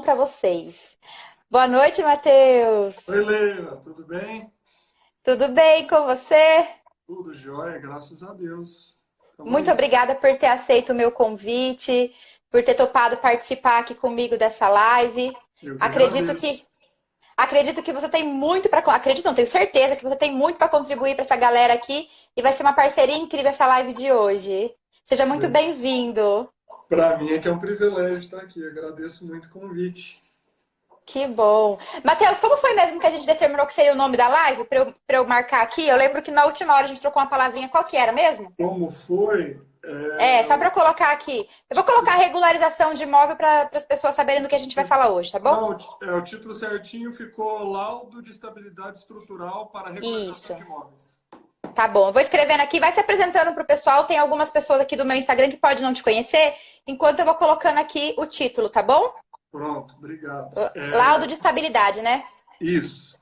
para vocês. Boa noite, Matheus. Oi, Leila, tudo bem? Tudo bem com você? Tudo jóia, graças a Deus. Estamos Muito aí. obrigada por ter aceito o meu convite, por ter topado participar aqui comigo dessa live. Eu que Acredito agradeço. que acredito que você tem muito para acredito, não, tenho certeza que você tem muito para contribuir para essa galera aqui e vai ser uma parceria incrível essa live de hoje. Seja muito bem-vindo. Para mim é que é um privilégio estar aqui. Eu agradeço muito o convite. Que bom. Matheus, como foi mesmo que a gente determinou que seria o nome da live para eu marcar aqui? Eu lembro que na última hora a gente trocou uma palavrinha. Qual que era mesmo? Como foi? Só para eu colocar aqui. Eu vou colocar regularização de imóvel para as pessoas saberem do que a gente vai falar hoje, tá bom? Não, o título certinho ficou Laudo de Estabilidade Estrutural para Regularização Isso. de Imóveis. Tá bom. Eu vou escrevendo aqui, vai se apresentando para o pessoal. Tem algumas pessoas aqui do meu Instagram que podem não te conhecer, enquanto eu vou colocando aqui o título, tá bom? Pronto, obrigado. Laudo de estabilidade, né? Isso.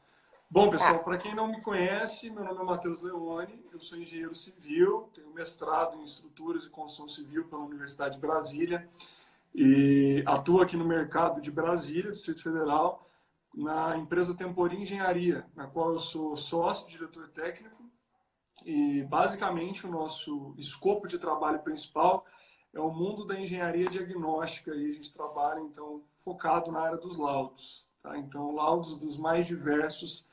Bom, pessoal, Tá. para quem não me conhece, meu nome é Matheus Leone, eu sou engenheiro civil, tenho mestrado em estruturas e construção civil pela Universidade de Brasília e atuo aqui no mercado de Brasília, Distrito Federal, na empresa Temporim Engenharia, na qual eu sou sócio, diretor técnico e basicamente o nosso escopo de trabalho principal é o mundo da engenharia diagnóstica e a gente trabalha então focado na área dos laudos, tá? Então laudos dos mais diversos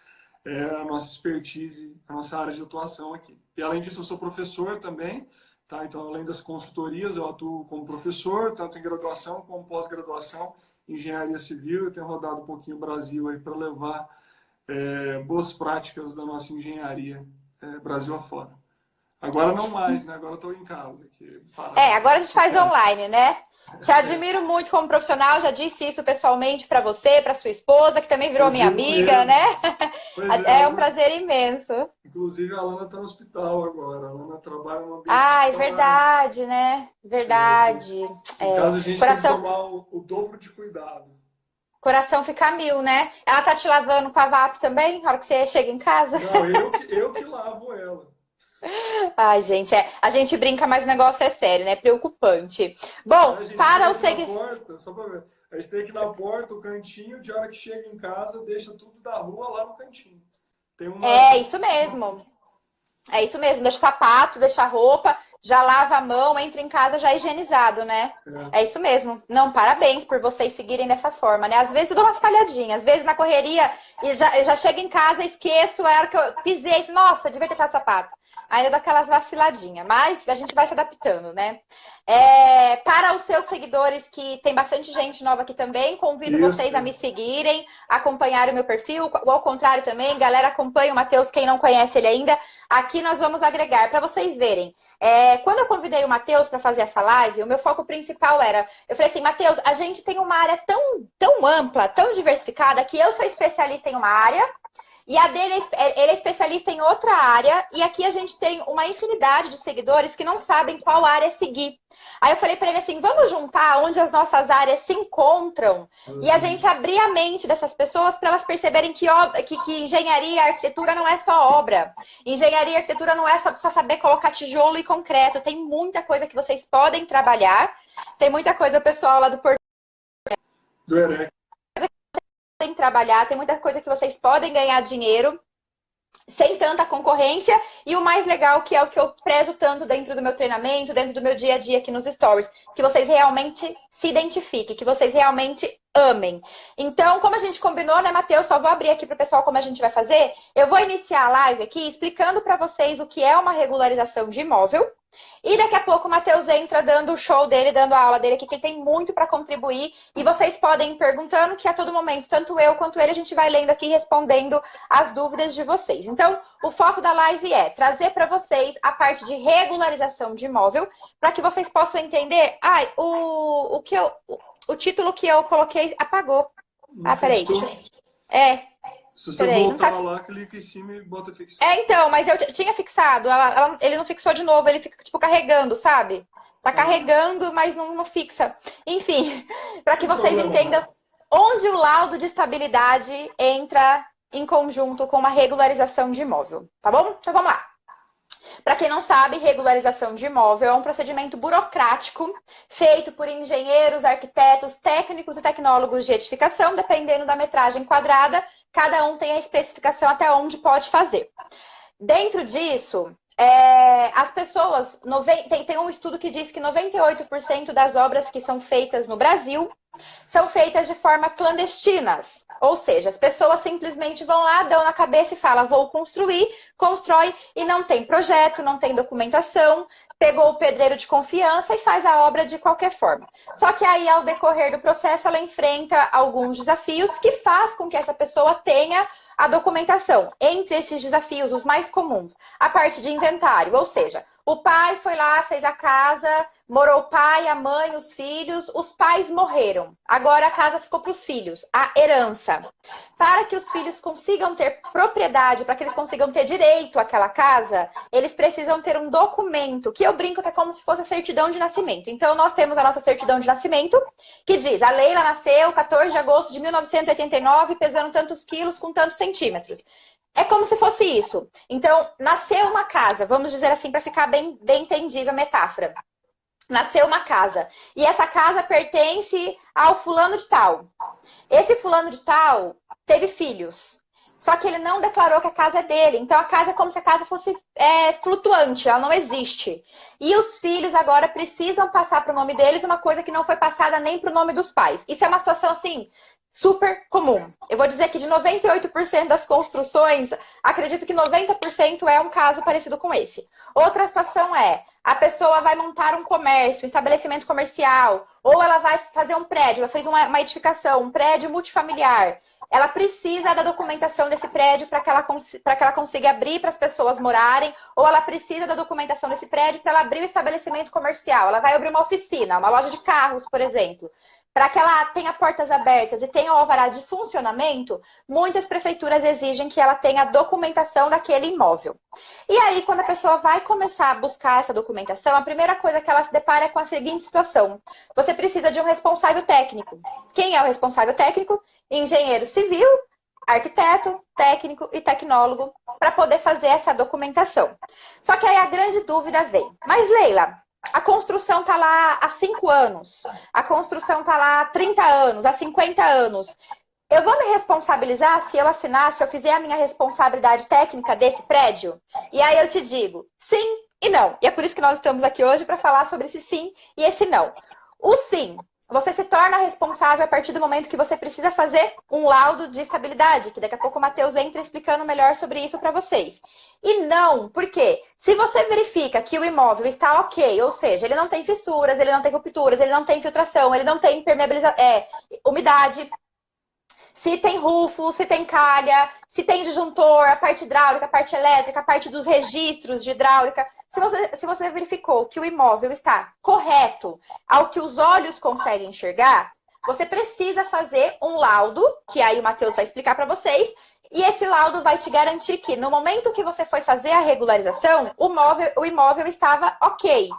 é a nossa expertise, a nossa área de atuação aqui. E além disso eu sou professor também, tá? Então além das consultorias eu atuo como professor, tanto em graduação como pós-graduação em engenharia civil. Eu tenho rodado um pouquinho o Brasil aí para levar boas práticas da nossa engenharia Brasil afora. Agora não mais, né? Agora estou em casa, aqui, parado. Agora a gente faz online, né? Te admiro muito como profissional, já disse isso pessoalmente para você, para sua esposa, que também virou Eu minha digo amiga, né? mesmo. Pois é, É um prazer imenso. inclusive a Alana está no hospital agora. A Alana trabalha no ambiente Ah, é hospitalar. verdade, né? Aqui, Verdade. aqui em casa a gente tem que Coração, tomar o dobro de cuidado. coração fica a mil, né? Ela tá te lavando com a VAP também, na hora que você chega em casa? Não, eu que lavo ela. Ai, gente, a gente brinca, mas o negócio é sério, né? Preocupante. Bom, A gente para tem o aqui na segui... porta, só para ver. A gente tem aqui na porta o cantinho, de hora que chega em casa, deixa tudo da rua lá no cantinho. Tem É isso mesmo. É isso mesmo, deixa o sapato, deixa a roupa, já lava a mão, entra em casa já higienizado, né? é, É isso mesmo. Não, parabéns por vocês seguirem dessa forma, né? Às vezes eu dou umas falhadinhas, às vezes na correria e eu já chego em casa, esqueço, a hora que eu pisei, nossa, devia ter tirado o sapato. Ainda dou aquelas vaciladinhas, mas a gente vai se adaptando, né? Para os seus seguidores, que tem bastante gente nova aqui também, convido vocês a isso. me seguirem, acompanhar o meu perfil, ou ao contrário também, galera, acompanha o Matheus, quem não conhece ele ainda. Aqui nós vamos agregar para vocês verem. Quando eu convidei o Matheus para fazer essa live, o meu foco principal era, eu falei assim, Matheus, a gente tem uma área tão ampla, tão diversificada, que eu sou especialista em uma área, e a dele, ele é especialista em outra área, e aqui a gente tem uma infinidade de seguidores que não sabem qual área seguir. Aí eu falei para ele assim, vamos juntar onde as nossas áreas se encontram e a gente abrir a mente dessas pessoas para elas perceberem que engenharia e arquitetura não é só obra. Engenharia e arquitetura não é só saber colocar tijolo e concreto. Tem muita coisa que vocês podem trabalhar. Tem muita coisa, o pessoal lá do Porto Do EREC. tem que trabalhar. Tem muita coisa que vocês podem ganhar dinheiro sem tanta concorrência, e o mais legal, que é o que eu prezo tanto dentro do meu treinamento, dentro do meu dia a dia aqui nos stories, que vocês realmente se identifiquem, que vocês realmente amem. Então, como a gente combinou, né, Matheus? Só vou abrir aqui para o pessoal como a gente vai fazer. Eu vou iniciar a live aqui explicando para vocês o que é uma regularização de imóvel. E daqui a pouco o Matheus entra dando o show dele, dando a aula dele aqui, que ele tem muito para contribuir. E vocês podem ir perguntando, que a todo momento, tanto eu quanto ele, a gente vai lendo aqui e respondendo as dúvidas de vocês. Então, o foco da live é trazer para vocês a parte de regularização de imóvel, para que vocês possam entender. O título que eu coloquei apagou. Não Ah, peraí, fixou? deixa eu... Se você Peraí, não voltar tá... lá, clica em cima e bota fixar. Então, mas eu tinha fixado. Ele não fixou de novo, ele fica, tipo, carregando, sabe? Tá Ah, carregando, mas não fixa. Enfim, para não que tem vocês problema entendam não. onde o laudo de estabilidade entra em conjunto com uma regularização de imóvel, tá bom? Então vamos lá. Para quem não sabe, regularização de imóvel é um procedimento burocrático feito por engenheiros, arquitetos, técnicos e tecnólogos de edificação, dependendo da metragem quadrada, cada um tem a especificação até onde pode fazer. Dentro disso, as pessoas... Tem um estudo que diz que 98% das obras que são feitas no Brasil são feitas de forma clandestinas. Ou seja, as pessoas simplesmente vão lá, dão na cabeça e falam, vou construir, constrói, e não tem projeto, não tem documentação, pegou o pedreiro de confiança e faz a obra de qualquer forma. Só que aí, ao decorrer do processo, ela enfrenta alguns desafios que faz com que essa pessoa tenha a documentação. Entre esses desafios, os mais comuns, a parte de inventário, ou seja, o pai foi lá, fez a casa, morou o pai, a mãe, os filhos, os pais morreram. Agora a casa ficou para os filhos, a herança. Para que os filhos consigam ter propriedade, para que eles consigam ter direito àquela casa, eles precisam ter um documento, que eu brinco que é como se fosse a certidão de nascimento. Então nós temos a nossa certidão de nascimento, que diz, a Leila nasceu 14 de agosto de 1989, pesando tantos quilos, com tantos centímetros. É como se fosse isso. Então, nasceu uma casa, vamos dizer assim, para ficar bem entendível a metáfora. Nasceu uma casa. E essa casa pertence ao fulano de tal. Esse fulano de tal teve filhos. Só que ele não declarou que a casa é dele. Então, a casa é como se a casa fosse flutuante, ela não existe. E os filhos agora precisam passar para o nome deles uma coisa que não foi passada nem para o nome dos pais. Isso é uma situação, assim, super comum. Eu vou dizer que de 98% das construções, acredito que 90% é um caso parecido com esse. Outra situação é, a pessoa vai montar um comércio, um estabelecimento comercial, ou ela vai fazer um prédio, ela fez uma edificação, um prédio multifamiliar. Ela precisa da documentação desse prédio para que ela consiga abrir para as pessoas morarem, ou ela precisa da documentação desse prédio para ela abrir o estabelecimento comercial. Ela vai abrir uma oficina, uma loja de carros, por exemplo. Para que ela tenha portas abertas e tenha o alvará de funcionamento, muitas prefeituras exigem que ela tenha a documentação daquele imóvel. E aí, quando a pessoa vai começar a buscar essa documentação, a primeira coisa que ela se depara é com a seguinte situação. Você precisa de um responsável técnico. Quem é o responsável técnico? Engenheiro civil, arquiteto, técnico e tecnólogo, para poder fazer essa documentação. Só que aí a grande dúvida vem. Mas, Leila, a construção está lá há 5 anos, a construção está lá há 30 anos, há 50 anos. Eu vou me responsabilizar se eu assinar, se eu fizer a minha responsabilidade técnica desse prédio? E aí eu te digo, sim e não. E é por isso que nós estamos aqui hoje para falar sobre esse sim e esse não. O sim, você se torna responsável a partir do momento que você precisa fazer um laudo de estabilidade, que daqui a pouco o Matheus entra explicando melhor sobre isso para vocês. E não, porque se você verifica que o imóvel está ok, ou seja, ele não tem fissuras, ele não tem rupturas, ele não tem infiltração, ele não tem umidade, se tem rufo, se tem calha, se tem disjuntor, a parte hidráulica, a parte elétrica, a parte dos registros de hidráulica. Se você verificou que o imóvel está correto ao que os olhos conseguem enxergar, você precisa fazer um laudo, que aí o Matheus vai explicar para vocês, e esse laudo vai te garantir que no momento que você foi fazer a regularização, o imóvel estava ok.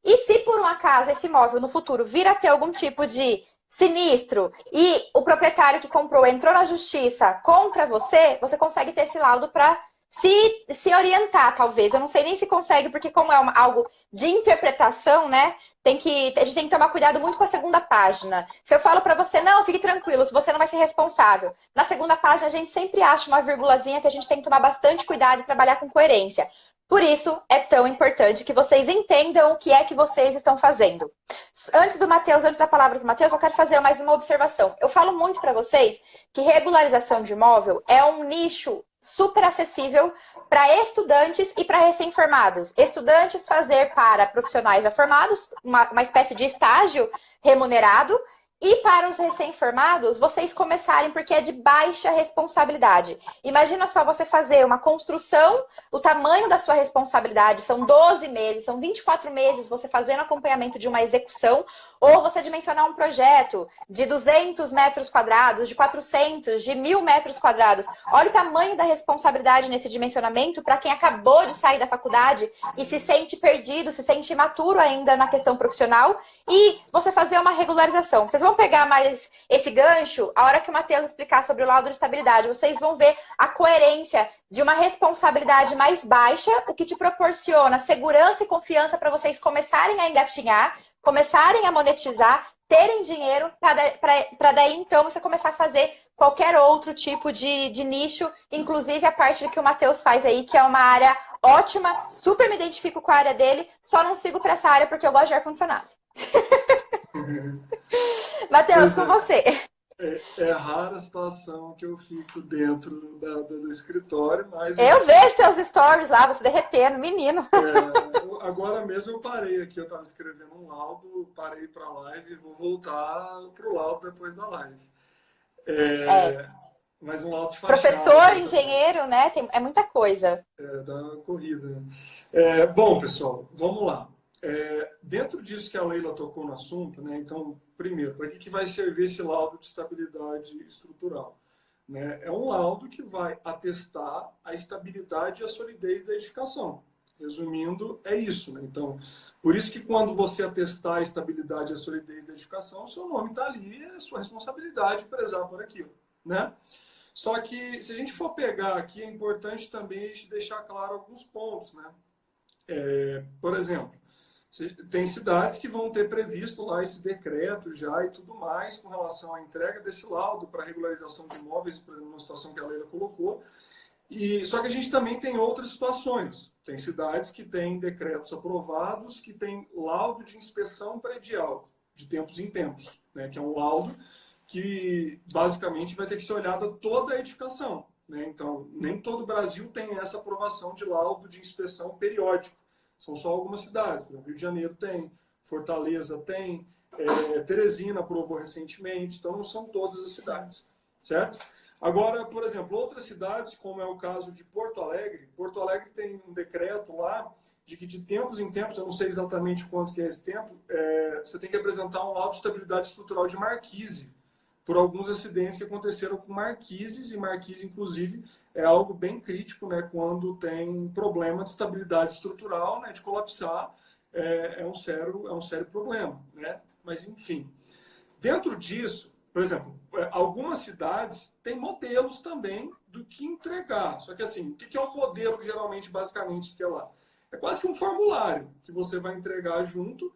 E se por um acaso esse imóvel no futuro vir a ter algum tipo de sinistro e o proprietário que comprou entrou na justiça contra você, você consegue ter esse laudo para se orientar, talvez. Eu não sei nem se consegue, porque como é algo de interpretação, né? A gente tem que tomar cuidado muito com a segunda página. Se eu falo para você, não, fique tranquilo, você não vai ser responsável. Na segunda página, a gente sempre acha uma virgulazinha que a gente tem que tomar bastante cuidado e trabalhar com coerência. Por isso, é tão importante que vocês entendam o que é que vocês estão fazendo. Antes da palavra do Matheus, eu quero fazer mais uma observação. Eu falo muito para vocês que regularização de imóvel é um nicho super acessível para estudantes e para recém-formados. Estudantes fazer para profissionais já formados, uma espécie de estágio remunerado. E para os recém-formados, vocês começarem porque é de baixa responsabilidade. Imagina só você fazer uma construção, o tamanho da sua responsabilidade são 12 meses, são 24 meses você fazendo acompanhamento de uma execução, ou você dimensionar um projeto de 200 metros quadrados, de 400, de 1.000 metros quadrados. Olha o tamanho da responsabilidade nesse dimensionamento para quem acabou de sair da faculdade e se sente perdido, se sente imaturo ainda na questão profissional, e você fazer uma regularização. Vocês vão pegar mais esse gancho a hora que o Matheus explicar sobre o laudo de estabilidade. Vocês vão ver a coerência de uma responsabilidade mais baixa, o que te proporciona segurança e confiança para vocês começarem a engatinhar, começarem a monetizar, terem dinheiro para daí então você começar a fazer qualquer outro tipo de nicho, inclusive a parte que o Matheus faz aí, que é uma área ótima, super me identifico com a área dele, só não sigo para essa área porque eu gosto de ar-condicionado. Matheus, com você. É rara a situação que eu fico dentro do escritório, mas... Eu vejo seus stories lá, você derretendo, menino. Agora mesmo eu parei aqui, eu estava escrevendo um laudo, parei para a live e vou voltar para o laudo depois da live. Mas um laudo de fachada. Professor, engenheiro, né? É muita coisa. Da corrida. Bom, pessoal, vamos lá. Dentro disso que a Leila tocou no assunto, né? Então, primeiro, para que vai servir esse laudo de estabilidade estrutural? Né? É um laudo que vai atestar a estabilidade e a solidez da edificação. Resumindo, é isso. Né? Então, por isso que quando você atestar a estabilidade e a solidez da edificação, o seu nome está ali, é a sua responsabilidade prezar por aquilo. Né? Só que, se a gente for pegar aqui, é importante também a gente deixar claro alguns pontos. Né? Por exemplo, tem cidades que vão ter previsto lá esse decreto já e tudo mais com relação à entrega desse laudo para regularização de imóveis, por exemplo, uma situação que a Leila colocou. Só que a gente também tem outras situações. Tem cidades que têm decretos aprovados, que têm laudo de inspeção predial, de tempos em tempos, né? Que é um laudo que basicamente vai ter que ser olhada toda a edificação. Né? Então, nem todo o Brasil tem essa aprovação de laudo de inspeção periódico. São só algumas cidades. Por exemplo, Rio de Janeiro tem, Fortaleza tem, Teresina aprovou recentemente. Então, não são todas as cidades, certo? Agora, por exemplo, outras cidades, como é o caso de Porto Alegre tem um decreto lá de que de tempos em tempos, eu não sei exatamente quanto que é esse tempo, você tem que apresentar um laudo de estabilidade estrutural de marquise, por alguns acidentes que aconteceram com marquises, e marquise, inclusive, é algo bem crítico, né, quando tem problema de estabilidade estrutural, né, de colapsar, é um sério problema. Né? Mas, enfim, dentro disso, por exemplo, algumas cidades têm modelos também do que entregar. Só que assim, o que é um modelo que geralmente, basicamente, que é lá? É quase que um formulário que você vai entregar junto,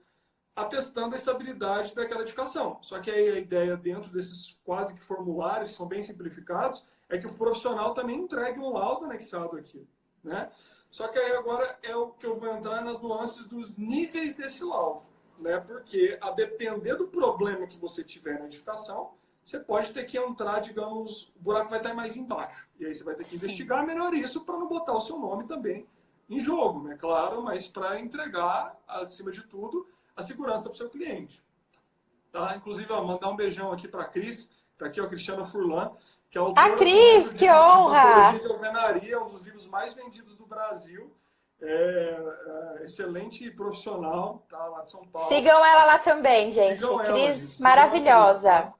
atestando a estabilidade daquela edificação. Só que aí a ideia dentro desses quase que formulários, que são bem simplificados, é que o profissional também entregue um laudo anexado aqui. Né? Só que aí agora é o que eu vou entrar nas nuances dos níveis desse laudo. Né? Porque, a depender do problema que você tiver na edificação, você pode ter que entrar, digamos, o buraco vai estar mais embaixo. E aí você vai ter que investigar melhor isso para não botar o seu nome também em jogo, né? Claro, mas para entregar, acima de tudo, a segurança para o seu cliente. Tá? Inclusive, mandar um beijão aqui para a Cris, está aqui, a Cristiana Furlan, que é autora do Cris, que honra! Patologia de Alvenaria, um dos livros mais vendidos do Brasil. Excelente profissional, tá, lá de São Paulo. Sigam ela lá também, gente. Cris, maravilhosa.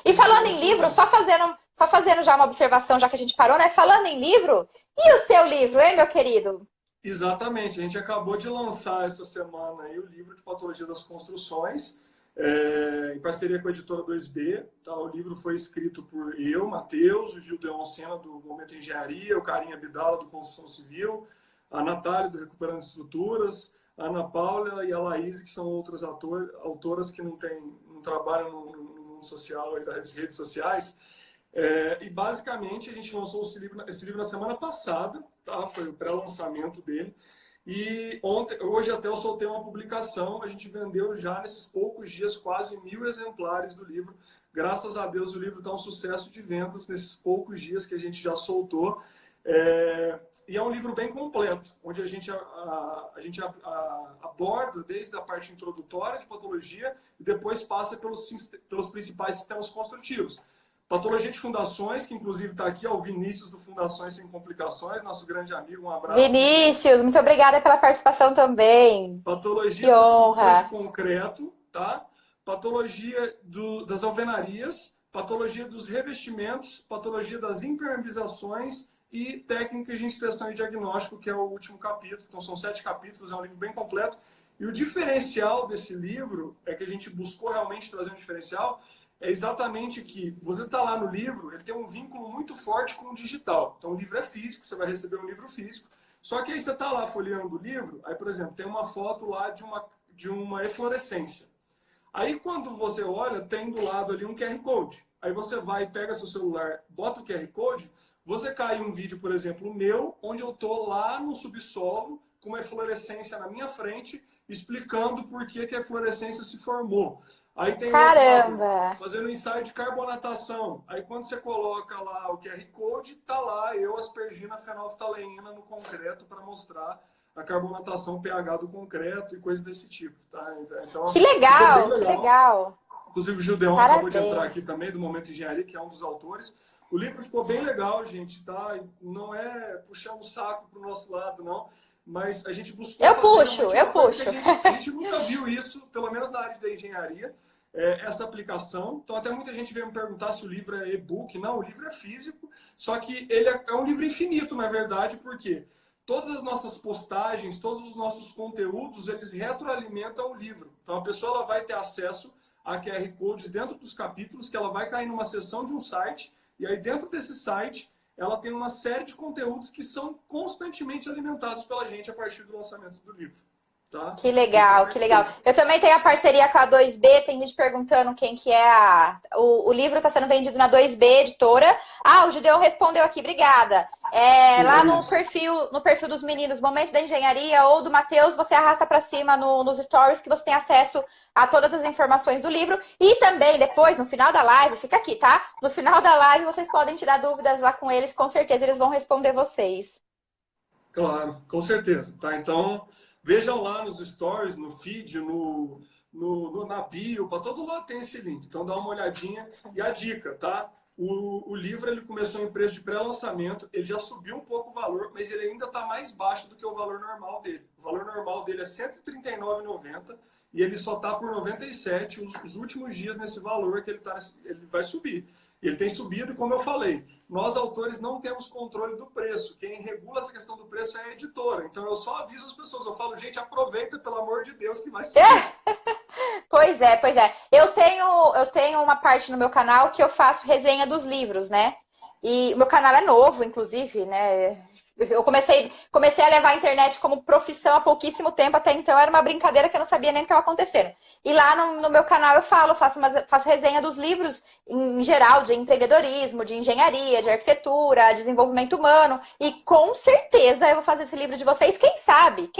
E falando em livro, só fazendo já uma observação, já que a gente parou, né? Falando em livro, e o seu livro, hein, meu querido? Exatamente, a gente acabou de lançar essa semana aí o livro de Patologia das Construções, em parceria com a editora 2B. Tá? O livro foi escrito por eu, Matheus, o Gil Deon Sena, do Momento Engenharia, o Carinha Abdala, do Construção Civil, a Natália, do Recuperando Estruturas, a Ana Paula e a Laís, que são outras autoras que não trabalham no mundo social e das redes sociais. E basicamente a gente lançou esse livro na semana passada, tá? Foi o pré-lançamento dele. E hoje até eu soltei uma publicação, a gente vendeu já nesses poucos dias quase 1000 exemplares do livro. Graças a Deus o livro está um sucesso de vendas nesses poucos dias que a gente já soltou. E é um livro bem completo, onde a gente aborda desde a parte introdutória de patologia e depois passa pelos principais sistemas construtivos. Patologia de fundações, que inclusive está aqui, o Vinícius do Fundações Sem Complicações, nosso grande amigo, um abraço. Vinícius, muito obrigada pela participação também. Patologia das estruturas de concreto, tá? Patologia das alvenarias, patologia dos revestimentos, patologia das impermeabilizações e técnicas de inspeção e diagnóstico, que é o último capítulo. Então são 7 capítulos, é um livro bem completo. E o diferencial desse livro é que a gente buscou realmente trazer um diferencial, é exatamente que você está lá no livro, ele tem um vínculo muito forte com o digital. Então o livro é físico, você vai receber um livro físico, só que aí você está lá folheando o livro, aí, por exemplo, tem uma foto lá de uma eflorescência. Aí quando você olha, tem do lado ali um QR Code. Aí você vai, pega seu celular, bota o QR Code, você cai em um vídeo, por exemplo, meu, onde eu estou lá no subsolo, com uma eflorescência na minha frente, explicando por que a eflorescência se formou. Aí tem outro lado, fazendo ensaio de carbonatação. Aí quando você coloca lá o QR Code, tá lá eu aspergindo a fenolftaleína no concreto para mostrar a carbonatação pH do concreto e coisas desse tipo. Tá? Então, que legal, que legal. Inclusive o Gildeon acabou de entrar aqui também, do Momento Engenharia, que é um dos autores. O livro ficou bem legal, gente, tá? Não é puxar um saco pro nosso lado, não. Mas a gente buscou eu puxo. A gente nunca viu isso, pelo menos na área da engenharia, essa aplicação. Então até muita gente veio me perguntar se o livro é e-book. Não, o livro é físico, só que ele é um livro infinito, na verdade, porque todas as nossas postagens, todos os nossos conteúdos, eles retroalimentam o livro. Então a pessoa ela vai ter acesso a QR Codes dentro dos capítulos, que ela vai cair numa seção de um site, e aí dentro desse site ela tem uma série de conteúdos que são constantemente alimentados pela gente a partir do lançamento do livro. Tá? Que legal, que legal. Eu também tenho a parceria com a 2B, tem gente perguntando quem que é o livro está sendo vendido na 2B Editora. Ah, o Gideon respondeu aqui, obrigada. Lá no perfil dos meninos, Momento da Engenharia ou do Matheus, você arrasta para cima nos stories que você tem acesso a todas as informações do livro. E também depois, no final da live, fica aqui, tá? No final da live vocês podem tirar dúvidas lá com eles, com certeza eles vão responder vocês. Claro, com certeza, tá? Então, vejam lá nos stories, no feed, na bio, para todo lado tem esse link. Então dá uma olhadinha. E a dica, tá? O livro ele começou em preço de pré-lançamento, ele já subiu um pouco o valor, mas ele ainda está mais baixo do que o valor normal dele. O valor normal dele é R$ 139,90 e ele só está por R$ 97 os últimos dias nesse valor que ele vai subir. E ele tem subido, e como eu falei, nós autores não temos controle do preço. Quem regula essa questão do preço é a editora. Então eu só aviso as pessoas, eu falo, gente, aproveita, pelo amor de Deus, que vai subir. Pois é, pois é. Eu tenho uma parte no meu canal que eu faço resenha dos livros, né? E o meu canal é novo, inclusive, né? Eu comecei a levar a internet como profissão há pouquíssimo tempo, até então era uma brincadeira que eu não sabia nem o que estava acontecendo. E lá no meu canal eu faço resenha dos livros em geral, de empreendedorismo, de engenharia, de arquitetura, desenvolvimento humano. E com certeza eu vou fazer esse livro de vocês. Quem sabe?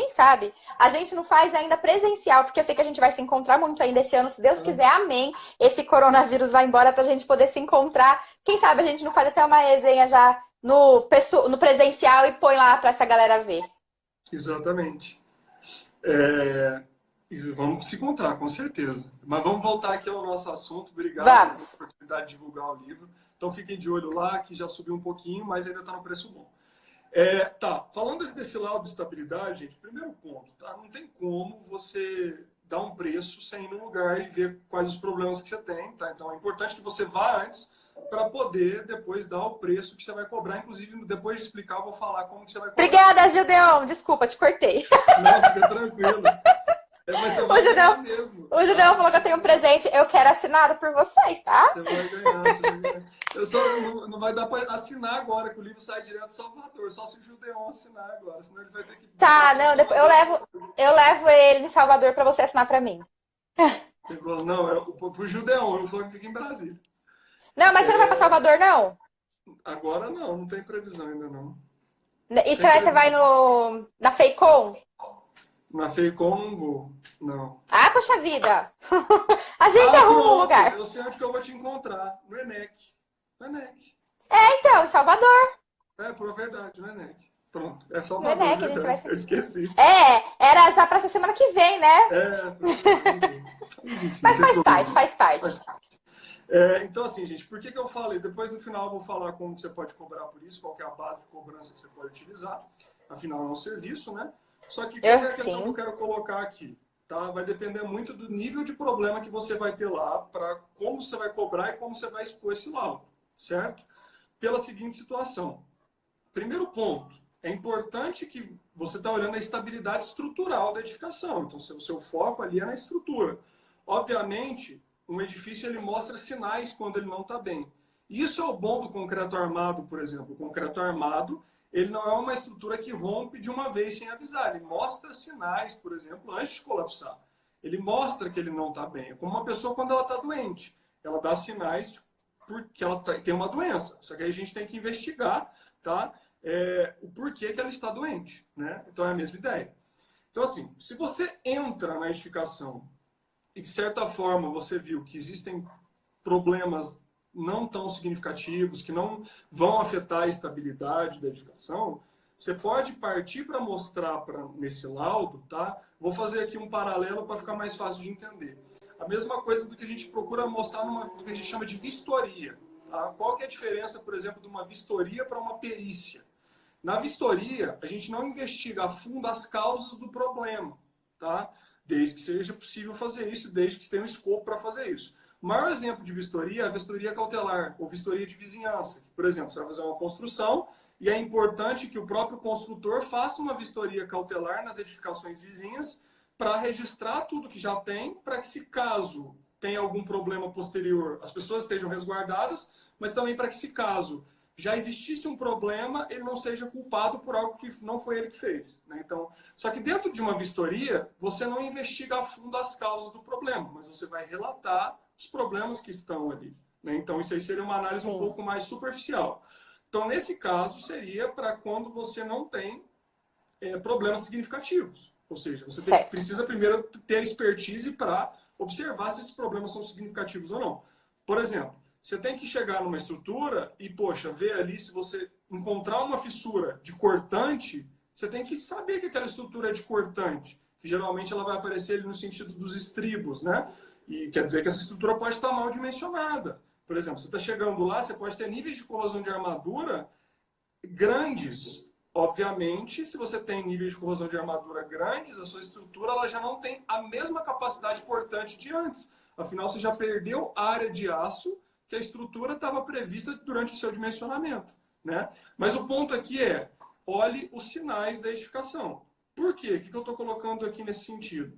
A gente não faz ainda presencial, porque eu sei que a gente vai se encontrar muito ainda esse ano, se Deus quiser, amém. Esse coronavírus vai embora pra gente poder se encontrar. Quem sabe a gente não faz até uma resenha já no presencial e põe lá para essa galera ver. Exatamente. Vamos se encontrar, com certeza. Mas vamos voltar aqui ao nosso assunto. Obrigado pela oportunidade de divulgar o livro. Então fiquem de olho lá, que já subiu um pouquinho, mas ainda está no preço bom. Falando desse lado de estabilidade, gente, primeiro ponto, tá? Não tem como você dar um preço sem ir no lugar e ver quais os problemas que você tem, tá? Então é importante que você vá antes para poder depois dar o preço que você vai cobrar. Inclusive, depois de explicar, eu vou falar como que você vai cobrar. Obrigada, Gideon. Desculpa, te cortei. Não, fica tranquilo. Mas você vai ganhar mesmo. O Gideon falou que eu tenho um presente. Eu quero assinado por vocês, tá? Você vai ganhar. Não vai dar para assinar agora, que o livro sai direto do Salvador. Só se o Gideon assinar agora. Senão ele vai ter que... Tá, não, depois eu levo ele em Salvador para você assinar para mim. Não, pro Gideon. Eu falei que fica em Brasília. Não, mas você não vai para Salvador, não? Agora não tem previsão ainda não. E você vai na Feicom? Na Feicom não vou, não. Ah, poxa vida! A gente arruma um lugar. Eu sei onde que eu vou te encontrar, no ENEC. No ENEC. Então, em Salvador. Por verdade, no ENEC. Pronto, é Salvador. No ENEC, a gente vai... Eu esqueci. Era já para essa semana que vem, né? Mas faz parte. Então, assim, gente, por que eu falei? Depois, no final, eu vou falar como você pode cobrar por isso, qual que é a base de cobrança que você pode utilizar. Afinal, é um serviço, né? Só que qual é a questão que eu quero colocar aqui? Tá? Vai depender muito do nível de problema que você vai ter lá, para como você vai cobrar e como você vai expor esse laudo, certo? Pela seguinte situação. Primeiro ponto, é importante que você está olhando a estabilidade estrutural da edificação. Então, o seu foco ali é na estrutura. Obviamente, um edifício ele mostra sinais quando ele não está bem. Isso é o bom do concreto armado, por exemplo. O concreto armado, ele não é uma estrutura que rompe de uma vez sem avisar. Ele mostra sinais, por exemplo, antes de colapsar. Ele mostra que ele não está bem. É como uma pessoa quando ela está doente. Ela dá sinais porque ela tem uma doença. Só que aí a gente tem que investigar, tá? O porquê que ela está doente, né? Então é a mesma ideia. Então, assim, se você entra na edificação e, de certa forma, você viu que existem problemas não tão significativos, que não vão afetar a estabilidade da edificação, você pode partir para mostrar nesse laudo, tá? Vou fazer aqui um paralelo para ficar mais fácil de entender. A mesma coisa do que a gente procura mostrar no que a gente chama de vistoria. Tá? Qual que é a diferença, por exemplo, de uma vistoria para uma perícia? Na vistoria, a gente não investiga a fundo as causas do problema, tá? Desde que seja possível fazer isso, desde que tenha um escopo para fazer isso. O maior exemplo de vistoria é a vistoria cautelar, ou vistoria de vizinhança. Por exemplo, você vai fazer uma construção e é importante que o próprio construtor faça uma vistoria cautelar nas edificações vizinhas para registrar tudo que já tem, para que, se caso tenha algum problema posterior, as pessoas estejam resguardadas, mas também para que, se caso já existisse um problema, ele não seja culpado por algo que não foi ele que fez, né? Então, só que dentro de uma vistoria, você não investiga a fundo as causas do problema, mas você vai relatar os problemas que estão ali, né? Então, isso aí seria uma análise um pouco mais superficial. Então, nesse caso, seria para quando você não tem problemas significativos. Ou seja, você precisa primeiro ter a expertise para observar se esses problemas são significativos ou não. Por exemplo, você tem que chegar numa estrutura e, poxa, ver ali, se você encontrar uma fissura de cortante, você tem que saber que aquela estrutura é de cortante, que geralmente ela vai aparecer ali no sentido dos estribos, né? E quer dizer que essa estrutura pode estar mal dimensionada. Por exemplo, você está chegando lá, você pode ter níveis de corrosão de armadura grandes. Obviamente, se você tem níveis de corrosão de armadura grandes, a sua estrutura ela já não tem a mesma capacidade portante de antes. Afinal, você já perdeu área de aço que a estrutura estava prevista durante o seu dimensionamento, né? Mas o ponto aqui é, olhe os sinais da edificação. Por quê? O que eu estou colocando aqui nesse sentido?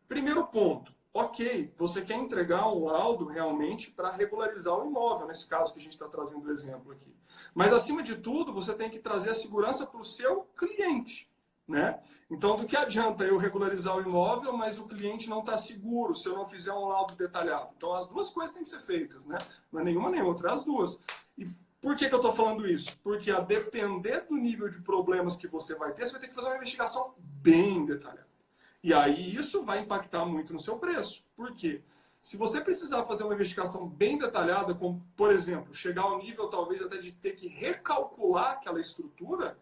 Primeiro ponto, ok, você quer entregar um laudo realmente para regularizar o imóvel, nesse caso que a gente está trazendo o exemplo aqui. Mas, acima de tudo, você tem que trazer a segurança para o seu cliente, né? Então, do que adianta eu regularizar o imóvel, mas o cliente não está seguro se eu não fizer um laudo detalhado? Então, as duas coisas têm que ser feitas, né? Não é nenhuma nem outra, é as duas. E por que eu estou falando isso? Porque, a depender do nível de problemas que você vai ter, você vai ter que fazer uma investigação bem detalhada. E aí, isso vai impactar muito no seu preço. Por quê? Se você precisar fazer uma investigação bem detalhada, como, por exemplo, chegar ao nível, talvez, até de ter que recalcular aquela estrutura,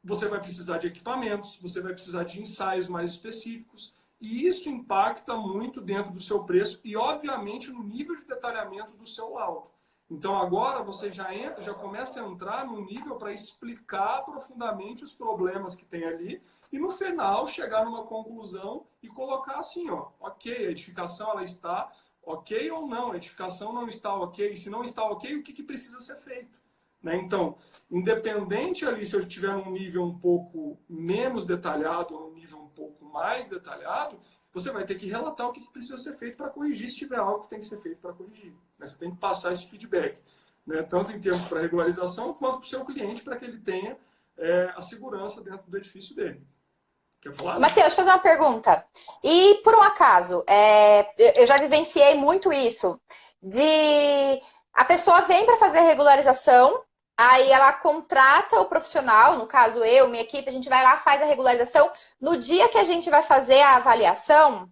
você vai precisar de equipamentos, você vai precisar de ensaios mais específicos, e isso impacta muito dentro do seu preço e, obviamente, no nível de detalhamento do seu laudo. Então, agora você já começa a entrar num nível para explicar profundamente os problemas que tem ali e, no final, chegar numa conclusão e colocar assim, ó, ok, a edificação ela está ok ou não, a edificação não está ok, se não está ok, o que precisa ser feito? Né? Então, independente ali se eu estiver num nível um pouco menos detalhado ou num nível um pouco mais detalhado, você vai ter que relatar o que precisa ser feito para corrigir, se tiver algo que tem que ser feito para corrigir. Né? Você tem que passar esse feedback, né? Tanto em termos para regularização, quanto para o seu cliente, para que ele tenha a segurança dentro do edifício dele. Quer falar? Matheus, deixa eu fazer uma pergunta. E, por um acaso, eu já vivenciei muito isso, de a pessoa vem para fazer a regularização, aí ela contrata o profissional, no caso eu, minha equipe, a gente vai lá, faz a regularização. No dia que a gente vai fazer a avaliação,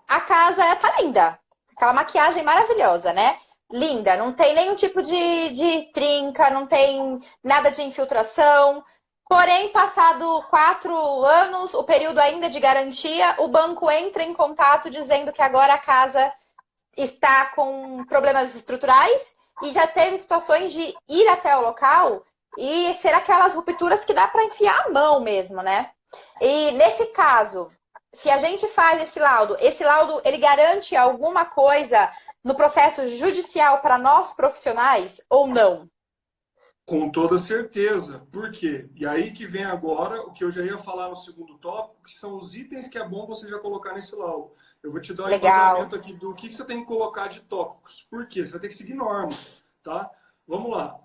a casa tá linda. Aquela maquiagem maravilhosa, né? Linda, não tem nenhum tipo de trinca, não tem nada de infiltração. Porém, passado 4 anos, o período ainda de garantia, o banco entra em contato dizendo que agora a casa está com problemas estruturais e já teve situações de ir até o local e ser aquelas rupturas que dá para enfiar a mão mesmo, né? E nesse caso, se a gente faz esse laudo ele garante alguma coisa no processo judicial para nós profissionais ou não? Com toda certeza. Por quê? E aí que vem agora o que eu já ia falar no segundo tópico, que são os itens que é bom você já colocar nesse laudo. Eu vou te dar um Legal. embasamento aqui do que você tem que colocar de tópicos. Por quê? Você vai ter que seguir norma, tá? Vamos lá.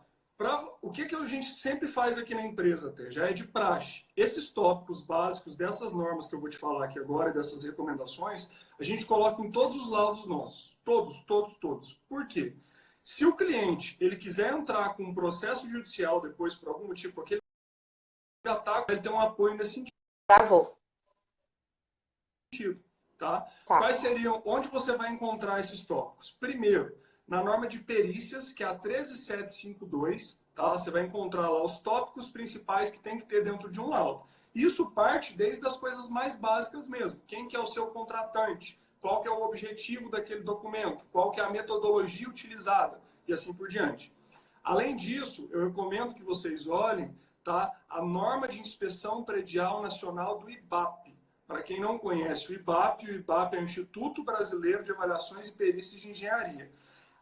O que a gente sempre faz aqui na empresa, até, já é de praxe. Esses tópicos básicos dessas normas que eu vou te falar aqui agora e dessas recomendações, a gente coloca em todos os laudos nossos. Todos, todos, todos. Por quê? Se o cliente ele quiser entrar com um processo judicial depois por algum motivo, porque ele ataca, ele tem um apoio nesse Travou. sentido, tá? Tá. Quais seriam, onde você vai encontrar esses tópicos? Primeiro, na norma de perícias, que é a 13752, tá? Você vai encontrar lá os tópicos principais que tem que ter dentro de um laudo. Isso parte desde as coisas mais básicas mesmo. Quem que é o seu contratante? Qual que é o objetivo daquele documento? Qual que é a metodologia utilizada? E assim por diante. Além disso, eu recomendo que vocês olhem, tá, a norma de inspeção predial nacional do IBAP. Para quem não conhece o IBAP é o Instituto Brasileiro de Avaliações e Perícias de Engenharia.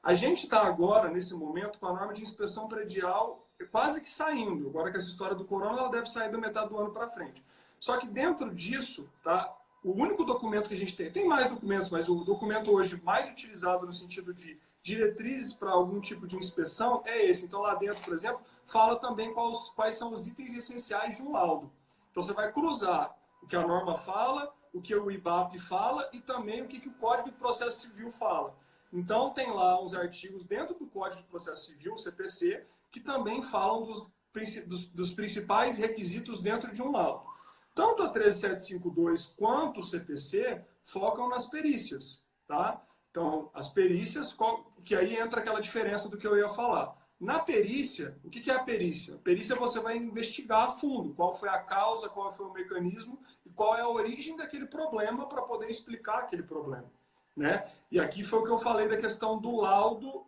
A gente está agora, nesse momento, com a norma de inspeção predial quase que saindo. Agora que essa história do corona, ela deve sair da metade do ano para frente. Só que dentro disso, tá, o único documento que a gente tem mais documentos, mas o documento hoje mais utilizado no sentido de diretrizes para algum tipo de inspeção é esse. Então lá dentro, por exemplo, fala também quais são os itens essenciais de um laudo. Então você vai cruzar o que a norma fala, o que o IBAP fala e também o que o Código de Processo Civil fala. Então tem lá uns artigos dentro do Código de Processo Civil, CPC, que também falam dos principais requisitos dentro de um laudo. Tanto a 13752 quanto o CPC focam nas perícias, tá? Então, as perícias, que aí entra aquela diferença do que eu ia falar. Na perícia, o que é a perícia? A perícia você vai investigar a fundo qual foi a causa, qual foi o mecanismo e qual é a origem daquele problema para poder explicar aquele problema, né? E aqui foi o que eu falei da questão do laudo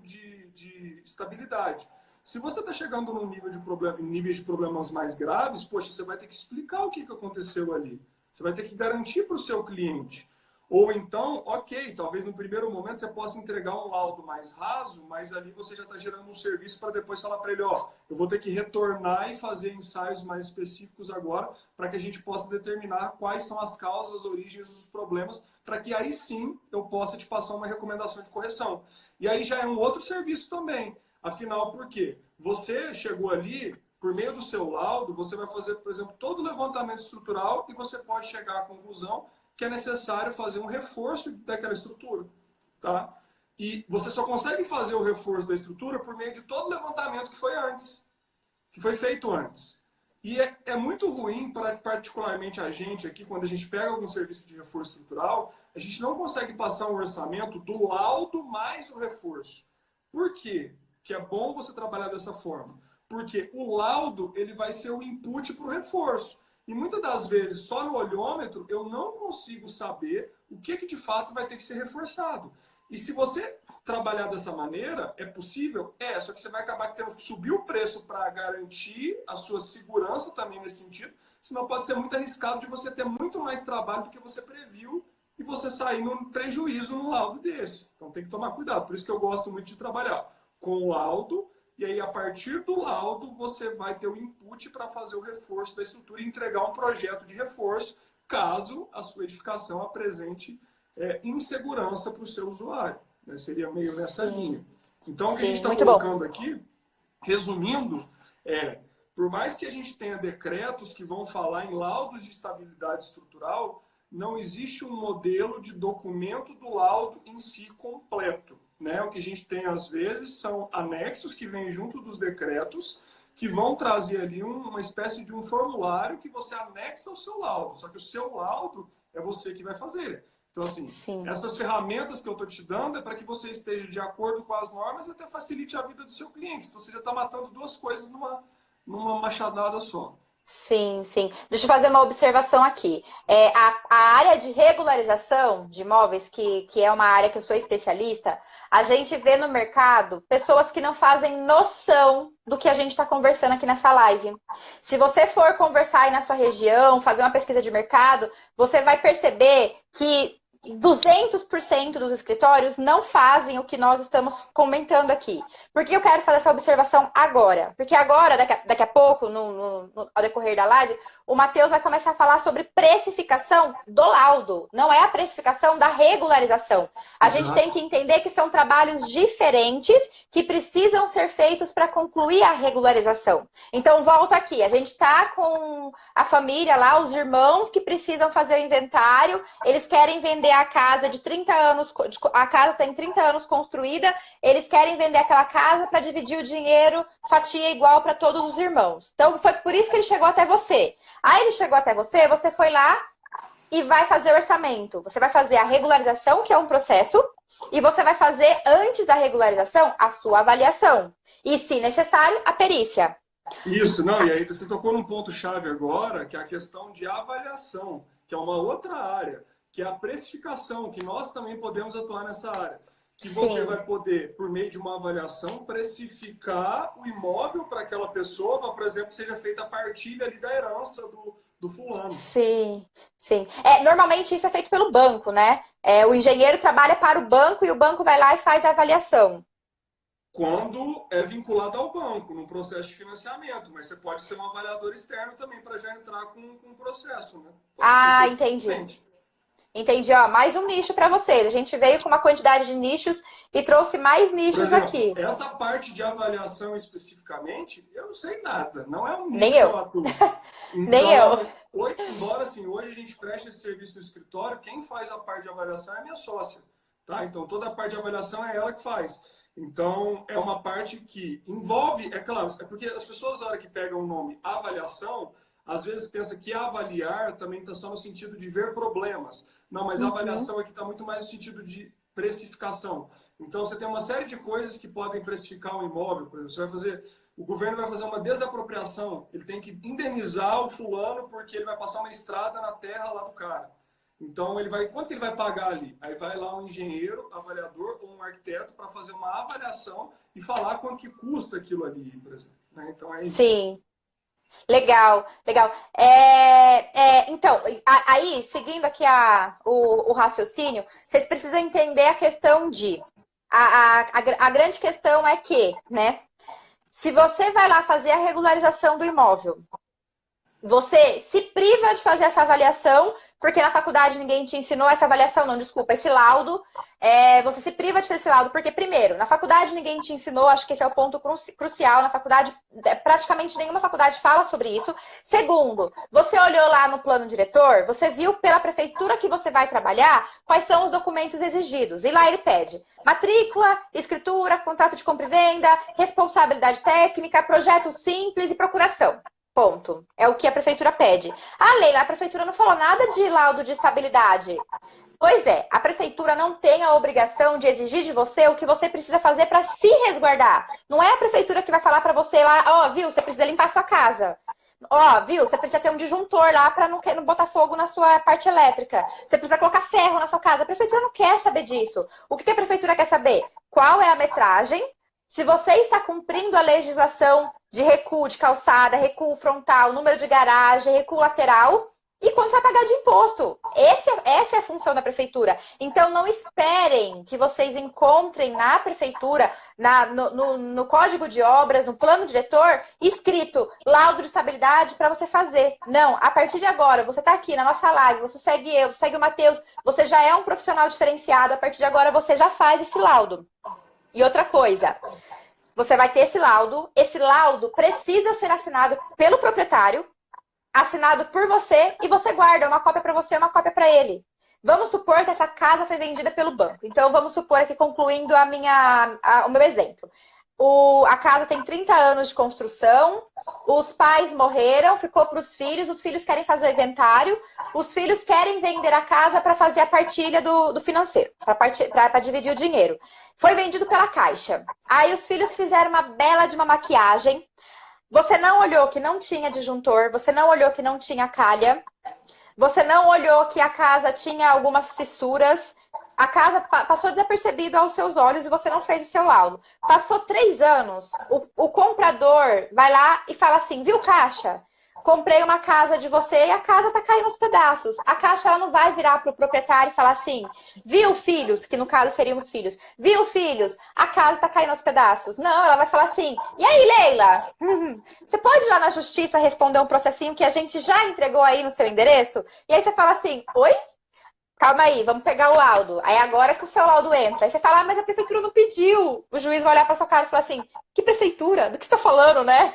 de estabilidade. Se você está chegando num nível em níveis de problemas mais graves, poxa, você vai ter que explicar o que aconteceu ali. Você vai ter que garantir para o seu cliente. Ou então, ok, talvez no primeiro momento você possa entregar um laudo mais raso, mas ali você já está gerando um serviço para depois falar para ele, ó, eu vou ter que retornar e fazer ensaios mais específicos agora para que a gente possa determinar quais são as causas, as origens dos problemas, para que aí sim eu possa te passar uma recomendação de correção. E aí já é um outro serviço também. Afinal, por quê? Você chegou ali, por meio do seu laudo, você vai fazer, por exemplo, todo o levantamento estrutural e você pode chegar à conclusão que é necessário fazer um reforço daquela estrutura, tá? E você só consegue fazer o reforço da estrutura por meio de todo o levantamento que foi antes, que foi feito antes. E é muito ruim, particularmente a gente aqui, quando a gente pega algum serviço de reforço estrutural, a gente não consegue passar um orçamento do laudo mais o reforço. Por quê? Que é bom você trabalhar dessa forma. Porque o laudo ele vai ser o input para o reforço. E muitas das vezes, só no olhômetro, eu não consigo saber o que de fato vai ter que ser reforçado. E se você trabalhar dessa maneira, é possível? É, só que você vai acabar tendo que subir o preço para garantir a sua segurança também nesse sentido, senão pode ser muito arriscado de você ter muito mais trabalho do que você previu e você sair num prejuízo num laudo desse. Então tem que tomar cuidado. Por isso que eu gosto muito de trabalhar com o laudo, e aí a partir do laudo você vai ter o input para fazer o reforço da estrutura e entregar um projeto de reforço, caso a sua edificação apresente insegurança para o seu usuário. Né? Seria meio nessa linha. Então, o que a gente está colocando aqui, resumindo, por mais que a gente tenha decretos que vão falar em laudos de estabilidade estrutural, não existe um modelo de documento do laudo em si completo. Né? O que a gente tem, às vezes, são anexos que vêm junto dos decretos, que vão trazer ali uma espécie de um formulário que você anexa ao seu laudo. Só que o seu laudo é você que vai fazer. Então, assim, essas ferramentas que eu estou te dando é para que você esteja de acordo com as normas e até facilite a vida do seu cliente. Então, você já está matando duas coisas numa machadada só. Sim, sim. Deixa eu fazer uma observação aqui. A área de regularização de imóveis, que é uma área que eu sou especialista, a gente vê no mercado pessoas que não fazem noção do que a gente está conversando aqui nessa live. Se você for conversar aí na sua região, fazer uma pesquisa de mercado, você vai perceber que 200% dos escritórios não fazem o que nós estamos comentando aqui. Por que eu quero fazer essa observação agora? Porque agora, daqui a pouco, ao decorrer da live, o Matheus vai começar a falar sobre precificação do laudo. Não é a precificação da regularização. A gente tem que entender que são trabalhos diferentes que precisam ser feitos para concluir a regularização. Então, volta aqui. A gente está com a família lá, os irmãos que precisam fazer o inventário, eles querem vender a casa de 30 anos, a casa tem 30 anos construída, eles querem vender aquela casa para dividir o dinheiro, fatia igual para todos os irmãos. Então, foi por isso que ele chegou até você. Aí ele chegou até você, você foi lá e vai fazer o orçamento. Você vai fazer a regularização, que é um processo, e você vai fazer, antes da regularização, a sua avaliação. E, se necessário, a perícia. Isso, não, e aí você tocou num ponto-chave agora, que é a questão de avaliação, que é uma outra área, que é a precificação, que nós também podemos atuar nessa área. Que você vai poder, por meio de uma avaliação, precificar o imóvel para aquela pessoa, para, por exemplo, seja feita a partilha ali da herança do fulano. Sim, sim. Normalmente isso é feito pelo banco, né? O engenheiro trabalha para o banco e o banco vai lá e faz a avaliação. Quando é vinculado ao banco, num processo de financiamento. Mas você pode ser um avaliador externo também para já entrar com um processo, né? Entendi. Entendi, ó, mais um nicho para vocês. A gente veio com uma quantidade de nichos e trouxe mais nichos exemplo, aqui. Essa parte de avaliação especificamente, eu não sei nada. Não é um nicho Nem eu. que eu atuo. Então, Nem eu. Embora assim, hoje a gente preste esse serviço no escritório, quem faz a parte de avaliação é a minha sócia. Tá? Então, toda a parte de avaliação é ela que faz. Então, é uma parte que envolve, é claro, é porque as pessoas, na hora que pegam o nome avaliação, às vezes pensam que avaliar também está só no sentido de ver problemas. Não, mas a avaliação aqui está muito mais no sentido de precificação. Então, você tem uma série de coisas que podem precificar um imóvel. Por exemplo, o governo vai fazer uma desapropriação. Ele tem que indenizar o fulano porque ele vai passar uma estrada na terra lá do cara. Então, quanto que ele vai pagar ali? Aí vai lá um engenheiro, avaliador ou um arquiteto para fazer uma avaliação e falar quanto que custa aquilo ali, por exemplo. Né? Então, é isso. Sim. Legal, legal. Então, aí, seguindo aqui o raciocínio, vocês precisam entender a questão de... A grande questão é que, né? Se você vai lá fazer a regularização do imóvel, você se priva de fazer essa avaliação, porque na faculdade ninguém te ensinou essa avaliação, não, desculpa, esse laudo. Você se priva de fazer esse laudo, porque, primeiro, na faculdade ninguém te ensinou, acho que esse é o ponto crucial, na faculdade, praticamente nenhuma faculdade fala sobre isso. Segundo, você olhou lá no plano diretor, você viu pela prefeitura que você vai trabalhar quais são os documentos exigidos. E lá ele pede matrícula, escritura, contrato de compra e venda, responsabilidade técnica, projeto simples e procuração. Ponto. É o que a prefeitura pede. Leila, a prefeitura não falou nada de laudo de estabilidade. Pois é, a prefeitura não tem a obrigação de exigir de você o que você precisa fazer para se resguardar. Não é a prefeitura que vai falar para você lá, viu, você precisa limpar sua casa. Viu, você precisa ter um disjuntor lá para não botar fogo na sua parte elétrica. Você precisa colocar ferro na sua casa. A prefeitura não quer saber disso. O que a prefeitura quer saber? Qual é a metragem? Se você está cumprindo a legislação de recuo de calçada, recuo frontal, número de garagem, recuo lateral, e quanto você vai pagar de imposto. Essa é a função da prefeitura. Então, não esperem que vocês encontrem na prefeitura, no código de obras, no plano diretor, escrito laudo de estabilidade para você fazer. Não, a partir de agora, você está aqui na nossa live, você segue eu, segue o Matheus, você já é um profissional diferenciado, a partir de agora você já faz esse laudo. E outra coisa, você vai ter esse laudo precisa ser assinado pelo proprietário, assinado por você, e você guarda uma cópia para você e uma cópia para ele. Vamos supor que essa casa foi vendida pelo banco. Então, vamos supor aqui, concluindo o meu exemplo. A casa tem 30 anos de construção, os pais morreram, ficou para os filhos querem fazer o inventário, os filhos querem vender a casa para fazer a partilha do financeiro, para dividir o dinheiro. Foi vendido pela Caixa. Aí os filhos fizeram uma bela de uma maquiagem, você não olhou que não tinha disjuntor, você não olhou que não tinha calha, você não olhou que a casa tinha algumas fissuras, a casa passou desapercebido aos seus olhos e você não fez o seu laudo. Passou 3 anos, o comprador vai lá e fala assim, viu, Caixa? comprei uma casa de você e a casa tá caindo aos pedaços. A Caixa, ela não vai virar pro proprietário e falar assim, viu, filhos, que no caso seríamos filhos, viu, filhos, a casa tá caindo aos pedaços. Não, ela vai falar assim, e aí, Leila, você pode ir lá na justiça responder um processinho que a gente já entregou aí no seu endereço? E aí você fala assim, oi? Calma aí, vamos pegar o laudo. Aí agora que o seu laudo entra. Aí você fala, mas a prefeitura não pediu. O juiz vai olhar para sua cara e falar assim, que prefeitura? Do que você está falando, né?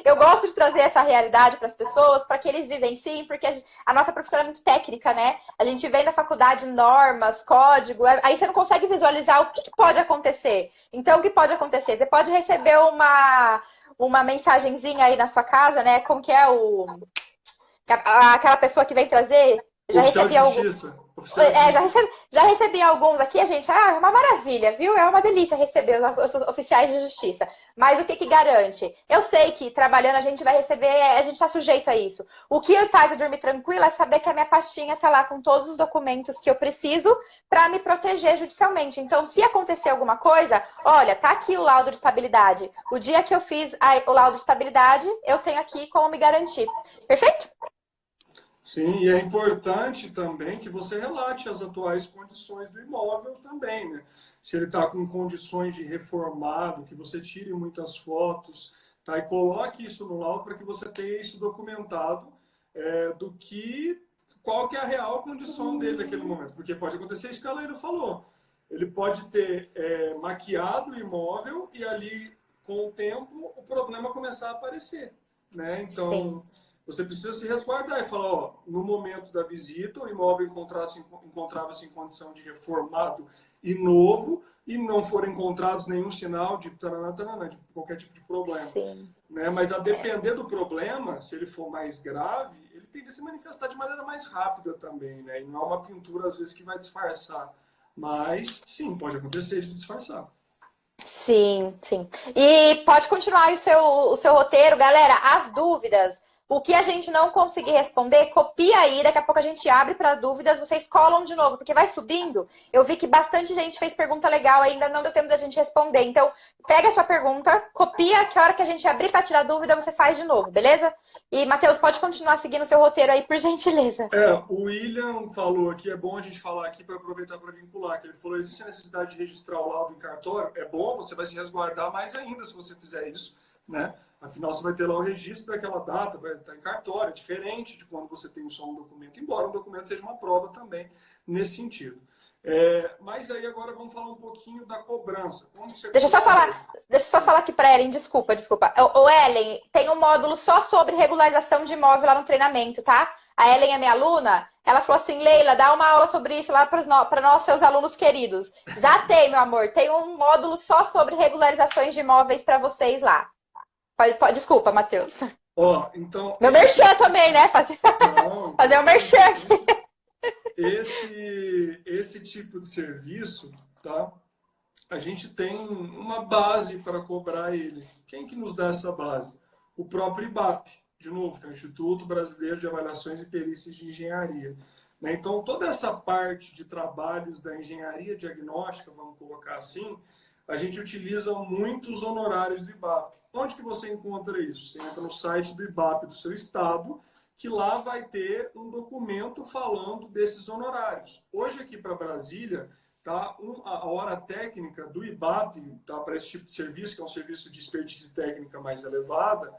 Eu gosto de trazer essa realidade para as pessoas, para que eles vivenciem, porque a nossa profissão é muito técnica, né? A gente vem da faculdade normas, código, aí você não consegue visualizar o que pode acontecer. Então, o que pode acontecer? Você pode receber uma mensagenzinha aí na sua casa, né? Como que é aquela pessoa que vem trazer? Já Oficial recebi de algum. justiça. Oficial de justiça. Já recebi alguns aqui, a gente, é uma maravilha, viu? É uma delícia receber os oficiais de justiça. Mas o que garante? Eu sei que trabalhando a gente vai receber, a gente está sujeito a isso. O que faz eu dormir tranquila é saber que a minha pastinha está lá com todos os documentos que eu preciso para me proteger judicialmente. Então, se acontecer alguma coisa, olha, tá aqui o laudo de estabilidade. O dia que eu fiz o laudo de estabilidade, eu tenho aqui como me garantir. Perfeito? Sim, e é importante também que você relate as atuais condições do imóvel também, né? Se ele está com condições de reformado, que você tire muitas fotos, tá? E coloque isso no laudo para que você tenha isso documentado qual que é a real condição dele naquele momento. Porque pode acontecer isso que a Leila falou. Ele pode ter maquiado o imóvel e ali, com o tempo, o problema começar a aparecer, né? Então... Sim. Você precisa se resguardar e falar, ó, no momento da visita, o imóvel encontrava-se em condição de reformado e novo e não foram encontrados nenhum sinal de de qualquer tipo de problema. Sim. Né? Mas a depender do problema, se ele for mais grave, ele tende a se manifestar de maneira mais rápida também, né? E não é uma pintura, às vezes, que vai disfarçar. Mas, sim, pode acontecer de disfarçar. Sim, sim. E pode continuar aí o seu roteiro. Galera, as dúvidas... O que a gente não conseguir responder, copia aí, daqui a pouco a gente abre para dúvidas, vocês colam de novo, porque vai subindo. Eu vi que bastante gente fez pergunta legal, ainda não deu tempo da gente responder. Então, pega a sua pergunta, copia, que a hora que a gente abrir para tirar dúvida, você faz de novo, beleza? E, Matheus, pode continuar seguindo o seu roteiro aí, por gentileza. O William falou aqui, é bom a gente falar aqui para aproveitar para vincular, que ele falou, existe a necessidade de registrar o laudo em cartório? É bom, você vai se resguardar mais ainda se você fizer isso, né? Afinal, você vai ter lá o registro daquela data, vai estar em cartório, diferente de quando você tem só um documento, embora um documento seja uma prova também nesse sentido. Mas aí agora vamos falar um pouquinho da cobrança. Deixa eu só falar aqui para Ellen, desculpa. O Ellen, tem um módulo só sobre regularização de imóvel lá no treinamento, tá? A Ellen é minha aluna, ela falou assim, Leila, dá uma aula sobre isso lá para nós, seus alunos queridos. Já tem, meu amor, tem um módulo só sobre regularizações de imóveis para vocês lá. Desculpa, Matheus. Então... Meu merchan também, né? Fazer um merchan aqui. Esse tipo de serviço, tá? A gente tem uma base para cobrar ele. Quem que nos dá essa base? O próprio IBAP, de novo, que é o Instituto Brasileiro de Avaliações e Perícias de Engenharia. Né? Então, toda essa parte de trabalhos da engenharia diagnóstica, vamos colocar assim, a gente utiliza muitos honorários do IBAP. Onde que você encontra isso? Você entra no site do IBAP do seu estado, que lá vai ter um documento falando desses honorários. Hoje aqui para Brasília, tá, a hora técnica do IBAP, tá, para esse tipo de serviço, que é um serviço de expertise técnica mais elevada,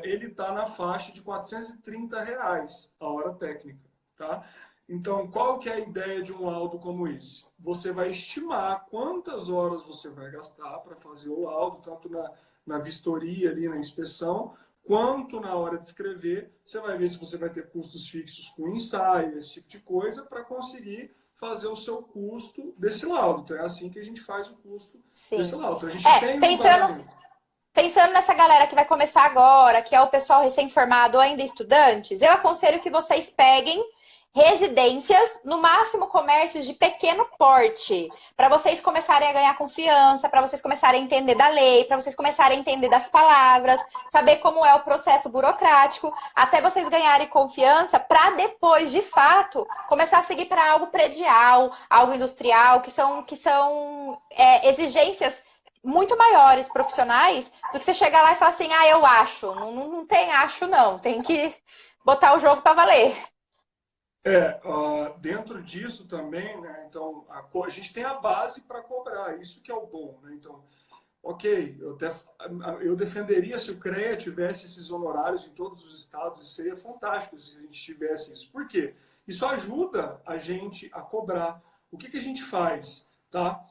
ele está na faixa de R$430 a hora técnica. Tá? Então, qual que é a ideia de um laudo como esse? Você vai estimar quantas horas você vai gastar para fazer o laudo, tanto na vistoria, ali, na inspeção, quanto na hora de escrever. Você vai ver se você vai ter custos fixos com ensaio, esse tipo de coisa, para conseguir fazer o seu custo desse laudo. Então, é assim que a gente faz o custo desse laudo. Então, a gente tem Pensando nessa galera que vai começar agora, que é o pessoal recém-formado ou ainda estudantes, eu aconselho que vocês peguem residências, no máximo comércios de pequeno porte, para vocês começarem a ganhar confiança, para vocês começarem a entender da lei, para vocês começarem a entender das palavras, saber como é o processo burocrático, até vocês ganharem confiança para depois, de fato, começar a seguir para algo predial, algo industrial, que são exigências muito maiores, profissionais, do que você chegar lá e falar assim, eu acho. Não tem acho, não. Tem que botar o jogo para valer. Dentro disso também, né? Então, a gente tem a base para cobrar, isso que é o bom, né? Então, ok, eu defenderia se o CREA tivesse esses honorários em todos os estados, isso seria fantástico se a gente tivesse isso. Por quê? Isso ajuda a gente a cobrar. O que a gente faz, tá?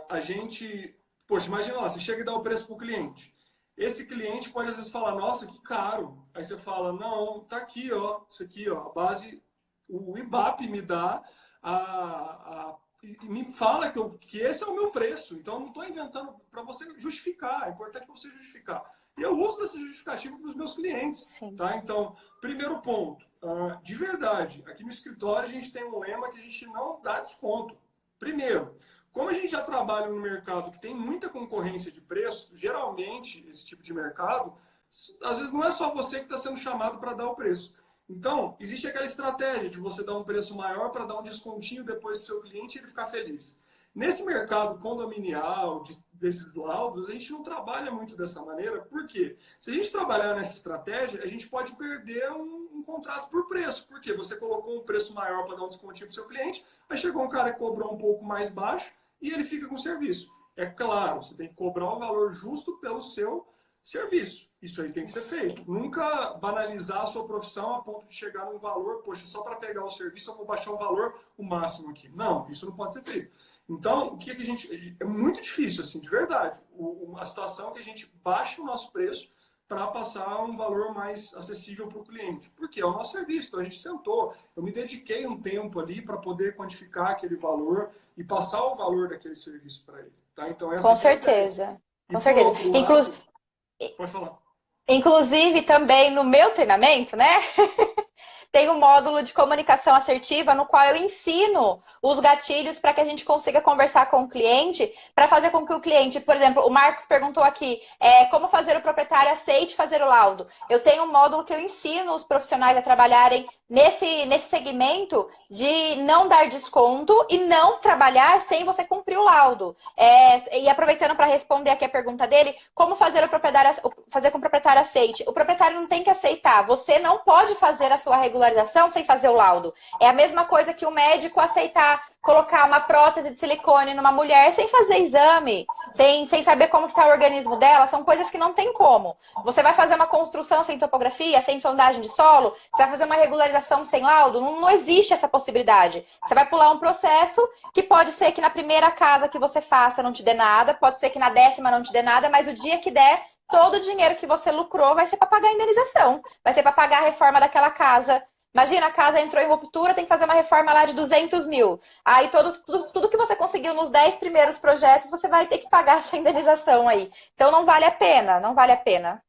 A gente, poxa, imagina lá, você chega e dá o preço para o cliente. Esse cliente pode às vezes falar, nossa, que caro. Aí você fala, não, tá aqui, ó, isso aqui, ó, a base, o IBAP me dá e me fala que esse é o meu preço. Então, eu não estou inventando para você justificar. É importante você justificar. E eu uso dessa justificativa para os meus clientes. Sim. Tá? Então, primeiro ponto. De verdade, aqui no escritório a gente tem um lema que a gente não dá desconto. Primeiro, como a gente já trabalha no mercado que tem muita concorrência de preço, geralmente, esse tipo de mercado, às vezes não é só você que está sendo chamado para dar o preço. Então, existe aquela estratégia de você dar um preço maior para dar um descontinho depois para o seu cliente e ele ficar feliz. Nesse mercado condominial, desses laudos, a gente não trabalha muito dessa maneira. Por quê? Se a gente trabalhar nessa estratégia, a gente pode perder um contrato por preço. Porque você colocou um preço maior para dar um descontinho para o seu cliente, aí chegou um cara que cobrou um pouco mais baixo e ele fica com o serviço. É claro, você tem que cobrar o valor justo pelo seu serviço. Isso aí tem que ser feito. Nunca banalizar a sua profissão a ponto de chegar num valor, poxa, só para pegar o serviço eu vou baixar o valor o máximo aqui. Não, isso não pode ser feito. Então, o que a gente... É muito difícil, assim, de verdade. A situação é que a gente baixa o nosso preço para passar um valor mais acessível para o cliente. Porque é o nosso serviço, então a gente sentou, eu me dediquei um tempo ali para poder quantificar aquele valor e passar o valor daquele serviço para ele. Tá? Então, essa Com certeza. Com certeza. Pode falar. Inclusive, também no meu treinamento, né? Tem um módulo de comunicação assertiva no qual eu ensino os gatilhos para que a gente consiga conversar com o cliente, para fazer com que o cliente, por exemplo, o Marcos perguntou aqui, como fazer o proprietário aceite fazer o laudo. Eu tenho um módulo que eu ensino os profissionais a trabalharem nesse segmento de não dar desconto e não trabalhar sem você cumprir o laudo. E aproveitando para responder aqui a pergunta dele, como fazer fazer com o proprietário aceite? O proprietário não tem que aceitar, você não pode fazer a sua regularização sem fazer o laudo. É a mesma coisa que o médico aceitar colocar uma prótese de silicone numa mulher sem fazer exame, sem saber como está o organismo dela, são coisas que não tem como. Você vai fazer uma construção sem topografia, sem sondagem de solo, você vai fazer uma regularização sem laudo, não existe essa possibilidade. Você vai pular um processo que pode ser que na primeira casa que você faça não te dê nada, pode ser que na 10ª não te dê nada, mas o dia que der, todo o dinheiro que você lucrou vai ser para pagar a indenização, vai ser para pagar a reforma daquela casa. Imagina, a casa entrou em ruptura, tem que fazer uma reforma lá de 200 mil. Aí tudo que você conseguiu nos 10 primeiros projetos, você vai ter que pagar essa indenização aí. Então não vale a pena, não vale a pena.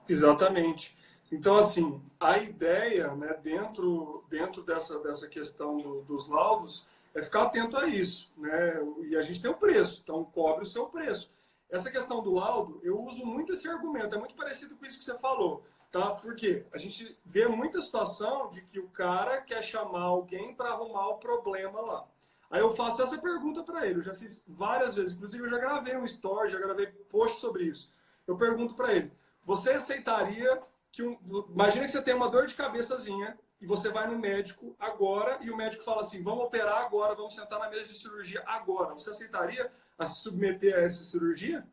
Exatamente. Então, assim, a ideia, né, dentro dessa questão dos laudos, é ficar atento a isso, né? E a gente tem o preço, então cobre o seu preço. Essa questão do laudo, eu uso muito esse argumento, é muito parecido com isso que você falou. Tá? Porque a gente vê muita situação de que o cara quer chamar alguém para arrumar o problema lá. Aí eu faço essa pergunta para ele, eu já fiz várias vezes, inclusive eu já gravei um story, já gravei post sobre isso. Eu pergunto para ele, você aceitaria imagina que você tem uma dor de cabeçazinha e você vai no médico agora e o médico fala assim, vamos operar agora, vamos sentar na mesa de cirurgia agora. Você aceitaria a se submeter a essa cirurgia?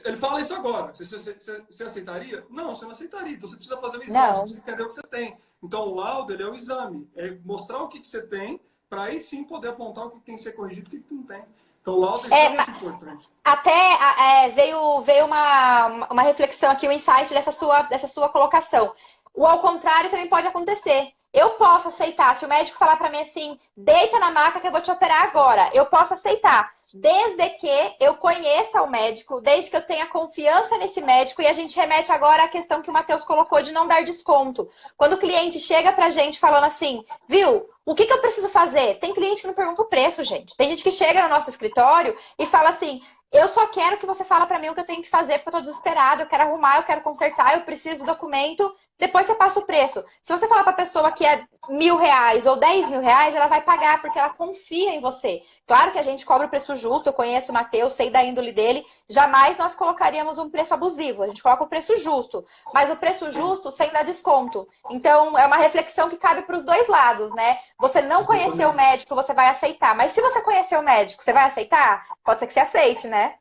Ele fala isso agora. Você aceitaria? Não, você não aceitaria. Então você precisa fazer o exame, você precisa entender o que você tem. Então o laudo ele é o exame. É mostrar o que você tem para aí sim poder apontar o que tem que ser corrigido e o que não tem. Então o laudo é extremamente importante. Até veio uma reflexão aqui, um insight dessa sua colocação. O ao contrário também pode acontecer. Eu posso aceitar, se o médico falar para mim assim, deita na maca que eu vou te operar agora, eu posso aceitar. Desde que eu conheça o médico, desde que eu tenha confiança nesse médico, e a gente remete agora à questão que o Matheus colocou de não dar desconto. Quando o cliente chega pra gente falando assim, viu, o que eu preciso fazer? Tem cliente que não pergunta o preço, gente. Tem gente que chega no nosso escritório e fala assim, eu só quero que você fale pra mim o que eu tenho que fazer, porque eu tô desesperado, eu quero arrumar, eu quero consertar, eu preciso do documento, depois você passa o preço. Se você falar pra pessoa que que é R$ 1.000 ou R$ 10.000, ela vai pagar, porque ela confia em você. Claro que a gente cobra o preço justo, eu conheço o Matheus, sei da índole dele, jamais nós colocaríamos um preço abusivo, a gente coloca o preço justo, mas o preço justo sem dar desconto. Então, é uma reflexão que cabe para os dois lados, né? Você não conheceu o médico, você vai aceitar, mas se você conhecer o médico, você vai aceitar? Pode ser que você aceite, né?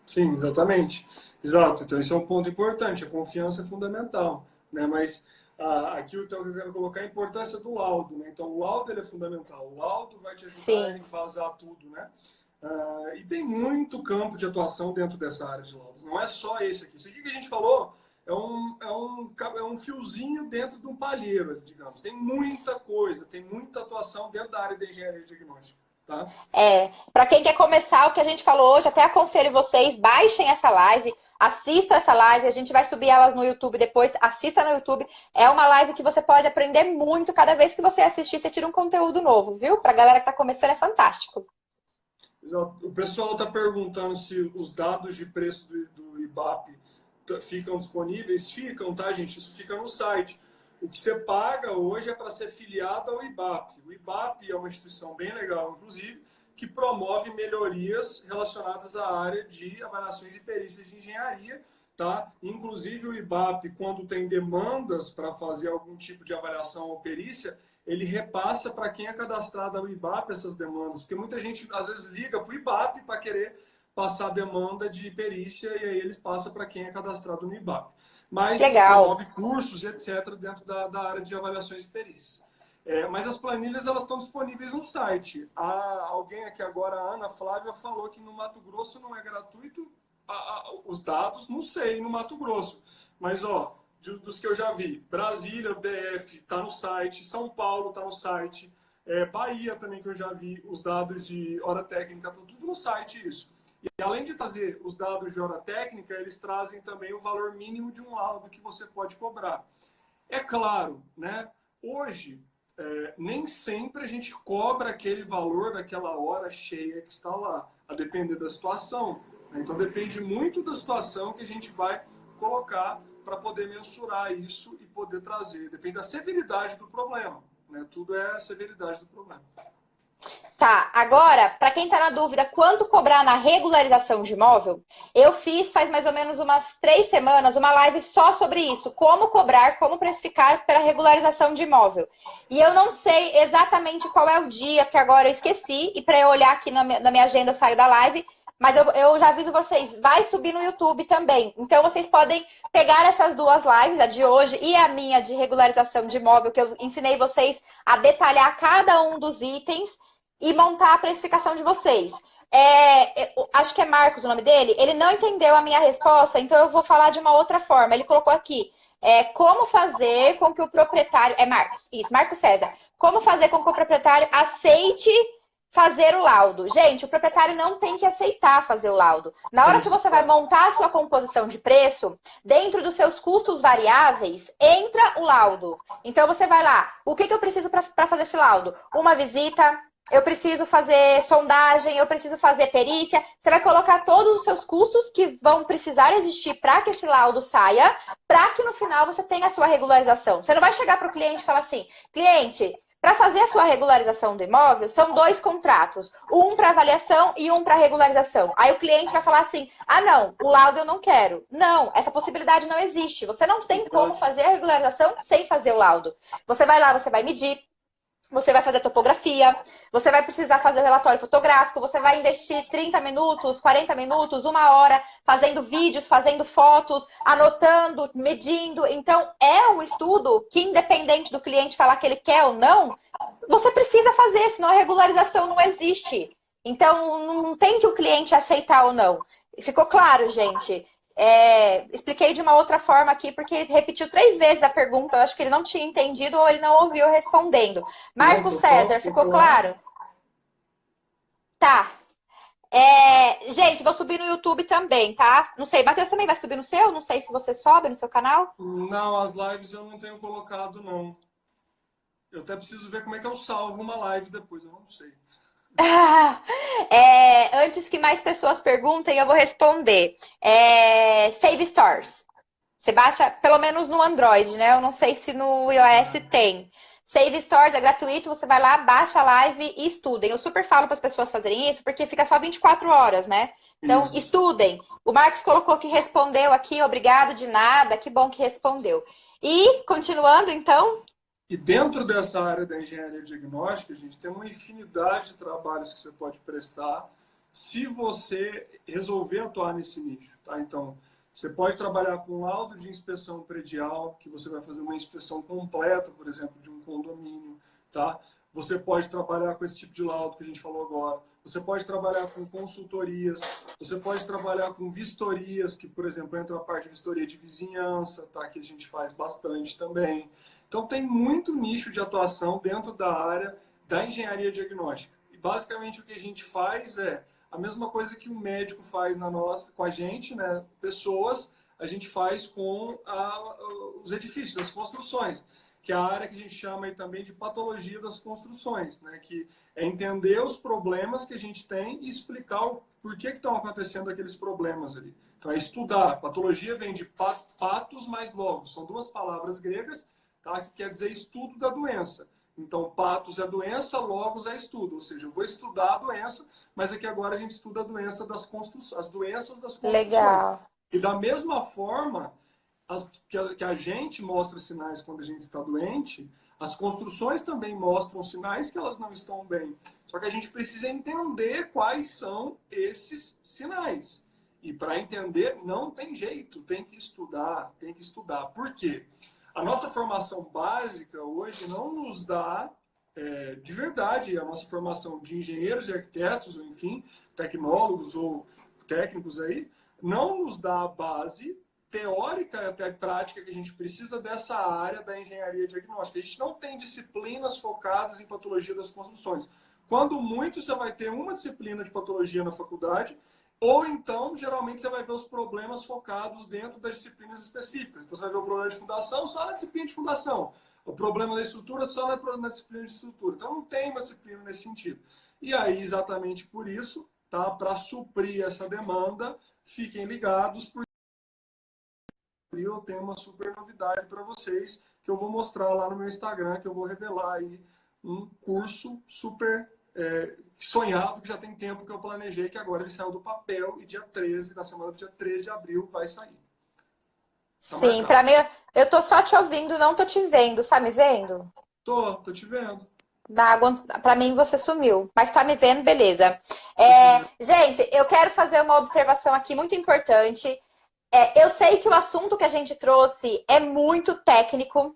Sim, exatamente. Exato. Então, esse é um ponto importante. A confiança é fundamental, né? Mas aqui então, eu quero colocar a importância do laudo, né? Então, o laudo ele é fundamental. O laudo vai te ajudar Sim. a embasar tudo, né? E tem muito campo de atuação dentro dessa área de laudos. Não é só esse aqui. Isso aqui que a gente falou é um fiozinho dentro de um palheiro, digamos. Tem muita coisa, tem muita atuação dentro da área da engenharia diagnóstica. Tá? Para quem quer começar o que a gente falou hoje, até aconselho vocês, baixem essa live, assistam essa live, a gente vai subir elas no YouTube depois, assista no YouTube. É uma live que você pode aprender muito, cada vez que você assistir, você tira um conteúdo novo, viu? Pra galera que tá começando, é fantástico. Exato. O pessoal está perguntando se os dados de preço do IBAP ficam disponíveis. Ficam, tá, gente? Isso fica no site. O que você paga hoje é para ser filiado ao IBAP. O IBAP é uma instituição bem legal, inclusive, que promove melhorias relacionadas à área de avaliações e perícias de engenharia. Tá? Inclusive, o IBAP, quando tem demandas para fazer algum tipo de avaliação ou perícia, ele repassa para quem é cadastrado ao IBAP essas demandas. Porque muita gente, às vezes, liga para o IBAP para querer passar a demanda de perícia e aí eles passam para quem é cadastrado no IBAP. Mas promove cursos e etc. dentro da área de avaliações e perícias. Mas as planilhas elas estão disponíveis no site. Alguém aqui agora, a Ana Flávia, falou que no Mato Grosso não é gratuito os dados, não sei, no Mato Grosso. Mas, ó, dos que eu já vi, Brasília, DF, está no site, São Paulo está no site, Bahia também que eu já vi, os dados de hora técnica, estão tudo no site isso. E além de trazer os dados de hora técnica, eles trazem também o valor mínimo de um laudo que você pode cobrar. É claro, né? Hoje, nem sempre a gente cobra aquele valor daquela hora cheia que está lá, a depender da situação. Né? Então, depende muito da situação que a gente vai colocar para poder mensurar isso e poder trazer. Depende da severidade do problema. Né? Tudo é a severidade do problema. Tá, agora, para quem tá na dúvida, quanto cobrar na regularização de imóvel, eu fiz faz mais ou menos umas 3 semanas uma live só sobre isso, como cobrar, como precificar para regularização de imóvel. E eu não sei exatamente qual é o dia, porque agora eu esqueci, e para eu olhar aqui na minha agenda eu saio da live, mas eu já aviso vocês, vai subir no YouTube também. Então vocês podem pegar essas duas lives, a de hoje e a minha de regularização de imóvel, que eu ensinei vocês a detalhar cada um dos itens, e montar a precificação de vocês. Acho que é Marcos o nome dele. Ele não entendeu a minha resposta, então eu vou falar de uma outra forma. Ele colocou aqui, como fazer com que o proprietário... Marcos, isso, Marcos César. Como fazer com que o proprietário aceite fazer o laudo. Gente, o proprietário não tem que aceitar fazer o laudo. Na hora que você vai montar a sua composição de preço, dentro dos seus custos variáveis, entra o laudo. Então você vai lá, o que eu preciso para fazer esse laudo? Uma visita... Eu preciso fazer sondagem, eu preciso fazer perícia. Você vai colocar todos os seus custos que vão precisar existir para que esse laudo saia, para que no final você tenha a sua regularização. Você não vai chegar para o cliente e falar assim, cliente, para fazer a sua regularização do imóvel, são 2 contratos. Um para avaliação e um para regularização. Aí o cliente vai falar assim, não, o laudo eu não quero. Não, essa possibilidade não existe. Você não tem como fazer a regularização sem fazer o laudo. Você vai lá, você vai medir. Você vai fazer topografia, você vai precisar fazer o relatório fotográfico, você vai investir 30 minutos, 40 minutos, 1 hora, fazendo vídeos, fazendo fotos, anotando, medindo. Então, é um estudo que, independente do cliente falar que ele quer ou não, você precisa fazer, senão a regularização não existe. Então, não tem que o cliente aceitar ou não. Ficou claro, gente? Expliquei de uma outra forma aqui, porque ele repetiu 3 vezes a pergunta. Eu acho que ele não tinha entendido ou ele não ouviu eu respondendo. Marcos César, ficou claro? Tá. Gente, vou subir no YouTube também, tá? Não sei, Matheus também vai subir no seu? Não sei se você sobe no seu canal. Não, as lives eu não tenho colocado, não. Eu até preciso ver como é que eu salvo uma live depois, eu não sei. Antes que mais pessoas perguntem, eu vou responder. Save Stores. Você baixa, pelo menos no Android, né? Eu não sei se no iOS tem. Save Stories é gratuito, você vai lá, baixa a live e estudem. Eu super falo para as pessoas fazerem isso, porque fica só 24 horas, né? Então, Isso. estudem. O Marcos colocou que respondeu aqui, obrigado de nada, que bom que respondeu. E, continuando, então... E dentro dessa área da engenharia diagnóstica, a gente tem uma infinidade de trabalhos que você pode prestar se você resolver atuar nesse nicho, tá? Então, você pode trabalhar com laudo de inspeção predial, que você vai fazer uma inspeção completa, por exemplo, de um condomínio, tá? Você pode trabalhar com esse tipo de laudo que a gente falou agora. Você pode trabalhar com consultorias, você pode trabalhar com vistorias, que, por exemplo, entra a parte de vistoria de vizinhança, tá? Que a gente faz bastante também. Então, tem muito nicho de atuação dentro da área da engenharia diagnóstica. E, basicamente, o que a gente faz é a mesma coisa que o médico faz com a gente, né? Pessoas, a gente faz com os edifícios, as construções, que é a área que a gente chama aí também de patologia das construções, né? Que é entender os problemas que a gente tem e explicar o porquê que estão acontecendo aqueles problemas ali. Então, é estudar. Patologia vem de patos mais logos. São duas palavras gregas, tá? Que quer dizer estudo da doença. Então, patos é doença, logos é estudo. Ou seja, eu vou estudar a doença, mas aqui agora a gente estuda a doença das as doenças das construções. Legal. E da mesma forma que a gente mostra sinais quando a gente está doente, as construções também mostram sinais que elas não estão bem. Só que a gente precisa entender quais são esses sinais. E para entender, não tem jeito, tem que estudar, tem que estudar. Por quê? A nossa formação básica hoje não nos dá, de verdade, a nossa formação de engenheiros e arquitetos, ou enfim, tecnólogos ou técnicos aí, não nos dá a base teórica e até prática que a gente precisa dessa área da engenharia diagnóstica. A gente não tem disciplinas focadas em patologia das construções. Quando muito, você vai ter uma disciplina de patologia na faculdade, ou então, geralmente, você vai ver os problemas focados dentro das disciplinas específicas. Então, você vai ver o problema de fundação só na disciplina de fundação. O problema da estrutura só na disciplina de estrutura. Então, não tem uma disciplina nesse sentido. E aí, exatamente por isso, tá? Para suprir essa demanda, fiquem ligados, porque eu tenho uma super novidade para vocês, que eu vou mostrar lá no meu Instagram, que eu vou revelar aí um curso super sonhado, que já tem tempo que eu planejei, que agora ele saiu do papel e dia 13, na semana do dia 13 de abril, vai sair. Tá. Sim, para mim, eu tô só te ouvindo, não tô te vendo. Tá me vendo? Tô te vendo. Para mim você sumiu, mas tá me vendo, beleza. Gente, eu quero fazer uma observação aqui muito importante. Eu sei que o assunto que a gente trouxe é muito técnico.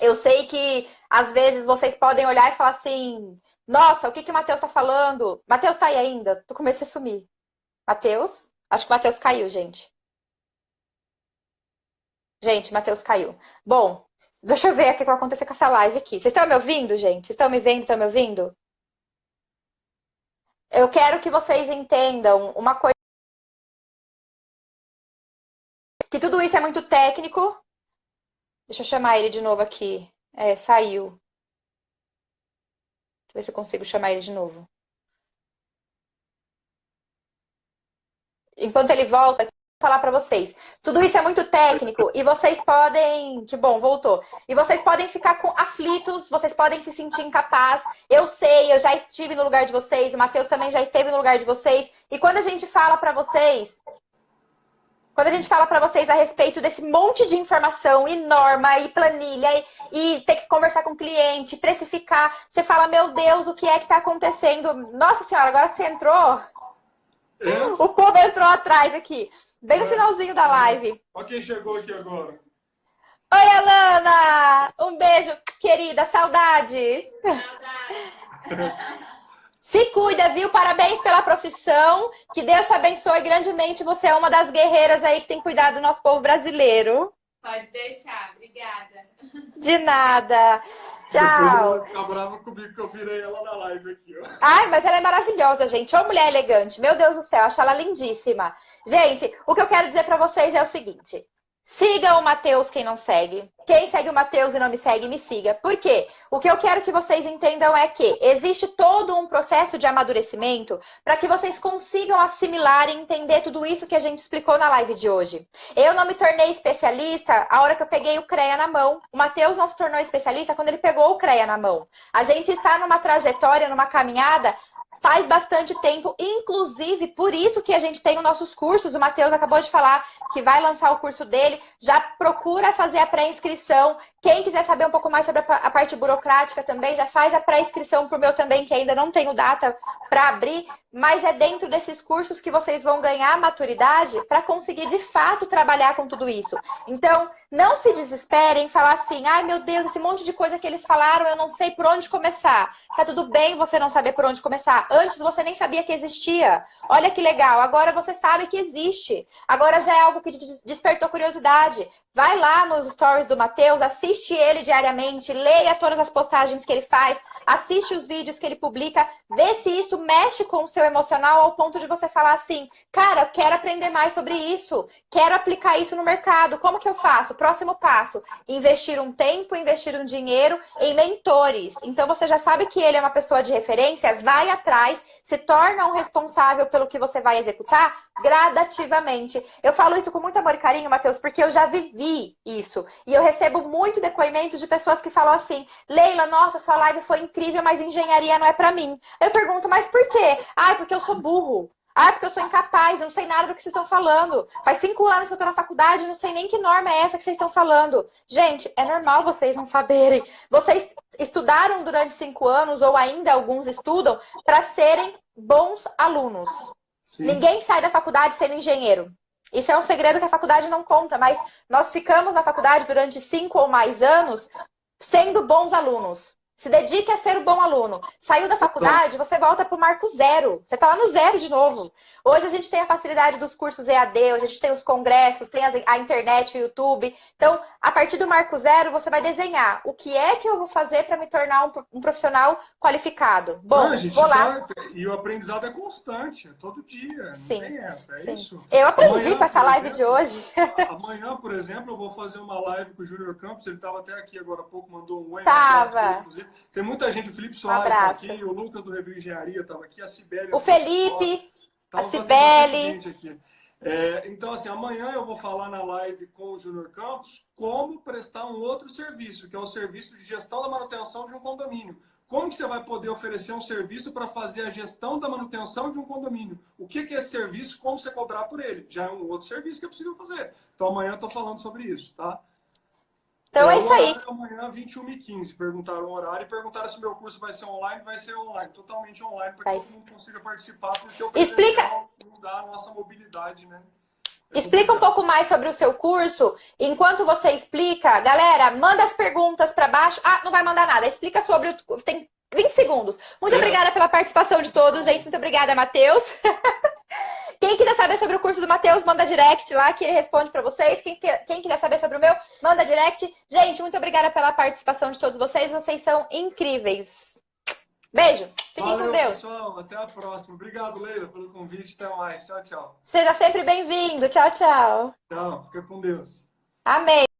Eu sei que às vezes vocês podem olhar e falar assim: nossa, o que o Matheus tá falando? Matheus tá aí ainda? Tu comecei a sumir. Matheus? Acho que o Matheus caiu, gente. Gente, Matheus caiu. Bom, deixa eu ver o que vai acontecer com essa live aqui. Vocês estão me ouvindo, gente? Vocês estão me vendo? Estão me ouvindo? Eu quero que vocês entendam uma coisa. Que tudo isso é muito técnico. Deixa eu chamar ele de novo aqui. Saiu. Deixa eu ver se eu consigo chamar ele de novo. Enquanto ele volta, eu vou falar para vocês. Tudo isso é muito técnico e vocês podem... Que bom, voltou. E vocês podem ficar aflitos, vocês podem se sentir incapazes. Eu sei, eu já estive no lugar de vocês, o Matheus também já esteve no lugar de vocês. E quando a gente fala para vocês... Quando a gente fala para vocês a respeito desse monte de informação e norma e planilha e ter que conversar com o cliente, precificar, você fala, meu Deus, o que é que está acontecendo? Nossa senhora, agora que você entrou, o povo entrou atrás aqui, bem no finalzinho da live. Olha quem chegou aqui agora. Oi, Alana! Um beijo, querida, saudades! Se cuida, viu? Parabéns pela profissão. Que Deus te abençoe grandemente. Você é uma das guerreiras aí que tem cuidado do nosso povo brasileiro. Pode deixar. Obrigada. De nada. Tchau. Ela fica brava comigo que eu virei ela na live aqui, ó. Ai, mas ela é maravilhosa, gente. Ô, mulher elegante. Meu Deus do céu, acho ela lindíssima. Gente, o que eu quero dizer pra vocês é o seguinte. Siga o Matheus, quem não segue. Quem segue o Matheus e não me segue, me siga. Por quê? O que eu quero que vocês entendam é que existe todo um processo de amadurecimento para que vocês consigam assimilar e entender tudo isso que a gente explicou na live de hoje. Eu não me tornei especialista a hora que eu peguei o CREA na mão. O Matheus não se tornou especialista quando ele pegou o CREA na mão. A gente está numa trajetória, numa caminhada faz bastante tempo, inclusive por isso que a gente tem os nossos cursos. O Matheus acabou de falar que vai lançar o curso dele, já procura fazer a pré-inscrição. Quem quiser saber um pouco mais sobre a parte burocrática também, já faz a pré-inscrição para o meu também, que ainda não tenho data para abrir, mas é dentro desses cursos que vocês vão ganhar maturidade para conseguir de fato trabalhar com tudo isso. Então, não se desesperem em falar assim, ai meu Deus, esse monte de coisa que eles falaram, eu não sei por onde começar. Tá tudo bem você não saber por onde começar. Antes você nem sabia que existia. Olha que legal, agora você sabe que existe. Agora já é algo que te despertou curiosidade. Vai lá nos stories do Matheus, assiste ele diariamente, leia todas as postagens que ele faz, assiste os vídeos que ele publica, vê se isso mexe com o seu emocional ao ponto de você falar assim, cara, eu quero aprender mais sobre isso, quero aplicar isso no mercado, como que eu faço? Próximo passo, investir um tempo, investir um dinheiro em mentores. Então você já sabe que ele é uma pessoa de referência, vai atrás, se torna um responsável pelo que você vai executar gradativamente. Eu falo isso com muito amor e carinho, Matheus, porque eu já vivi isso. E eu recebo muito depoimento de pessoas que falam assim, Leila, nossa, sua live foi incrível, mas engenharia não é pra mim. Eu pergunto, mas por quê? Ah, porque eu sou burro. Ah, porque eu sou incapaz, eu não sei nada do que vocês estão falando. Faz 5 anos que eu tô na faculdade, não sei nem que norma é essa que vocês estão falando. Gente, é normal vocês não saberem. Vocês estudaram durante 5 anos, ou ainda alguns estudam, para serem bons alunos. Sim. Ninguém sai da faculdade sendo engenheiro. Isso é um segredo que a faculdade não conta, mas nós ficamos na faculdade durante 5 ou mais anos sendo bons alunos. Se dedique a ser um bom aluno. Saiu da faculdade, você volta para o marco zero. Você está lá no zero de novo. Hoje a gente tem a facilidade dos cursos EAD, hoje a gente tem os congressos, tem a internet, o YouTube. Então, a partir do marco zero, você vai desenhar o que é que eu vou fazer para me tornar um profissional qualificado. Bom, vou lá. E o aprendizado é constante, é todo dia. Sim, não tem essa, é isso. Eu aprendi amanhã, com essa live de hoje. Amanhã, por exemplo, eu vou fazer uma live com o Júnior Campos. Ele estava até aqui agora há pouco, mandou um oi. Tava. Tem muita gente, o Felipe Soares está aqui, o Lucas do Review Engenharia estava aqui, a Cibele. O Felipe, a Cibele. Então, assim, amanhã eu vou falar na live com o Júnior Campos como prestar um outro serviço, que é o serviço de gestão da manutenção de um condomínio. Como que você vai poder oferecer um serviço para fazer a gestão da manutenção de um condomínio? O que é esse serviço? Como você cobrar por ele? Já é um outro serviço que é possível fazer. Então, amanhã eu estou falando sobre isso, tá? Então é isso aí. Amanhã, 21h15. Perguntaram o horário e perguntaram se o meu curso vai ser online. Vai ser online, totalmente online, para que todo mundo consiga participar, porque o presencial não dá a nossa mobilidade, né? Explica um pouco mais sobre o seu curso. Enquanto você explica, galera, manda as perguntas para baixo. Ah, não vai mandar nada. Explica sobre o... Tem 20 segundos. Muito obrigada pela participação de todos, gente. Muito obrigada, Matheus. Quem quiser saber sobre o curso do Matheus, manda direct lá que ele responde para vocês. Quem quiser saber sobre o meu, manda direct. Gente, muito obrigada pela participação de todos vocês. Vocês são incríveis. Beijo. Fiquem com Deus. Pessoal. Até a próxima. Obrigado, Leila, pelo convite. Até mais. Tchau, tchau. Seja sempre bem-vindo. Tchau, tchau. Tchau. Fica com Deus. Amém.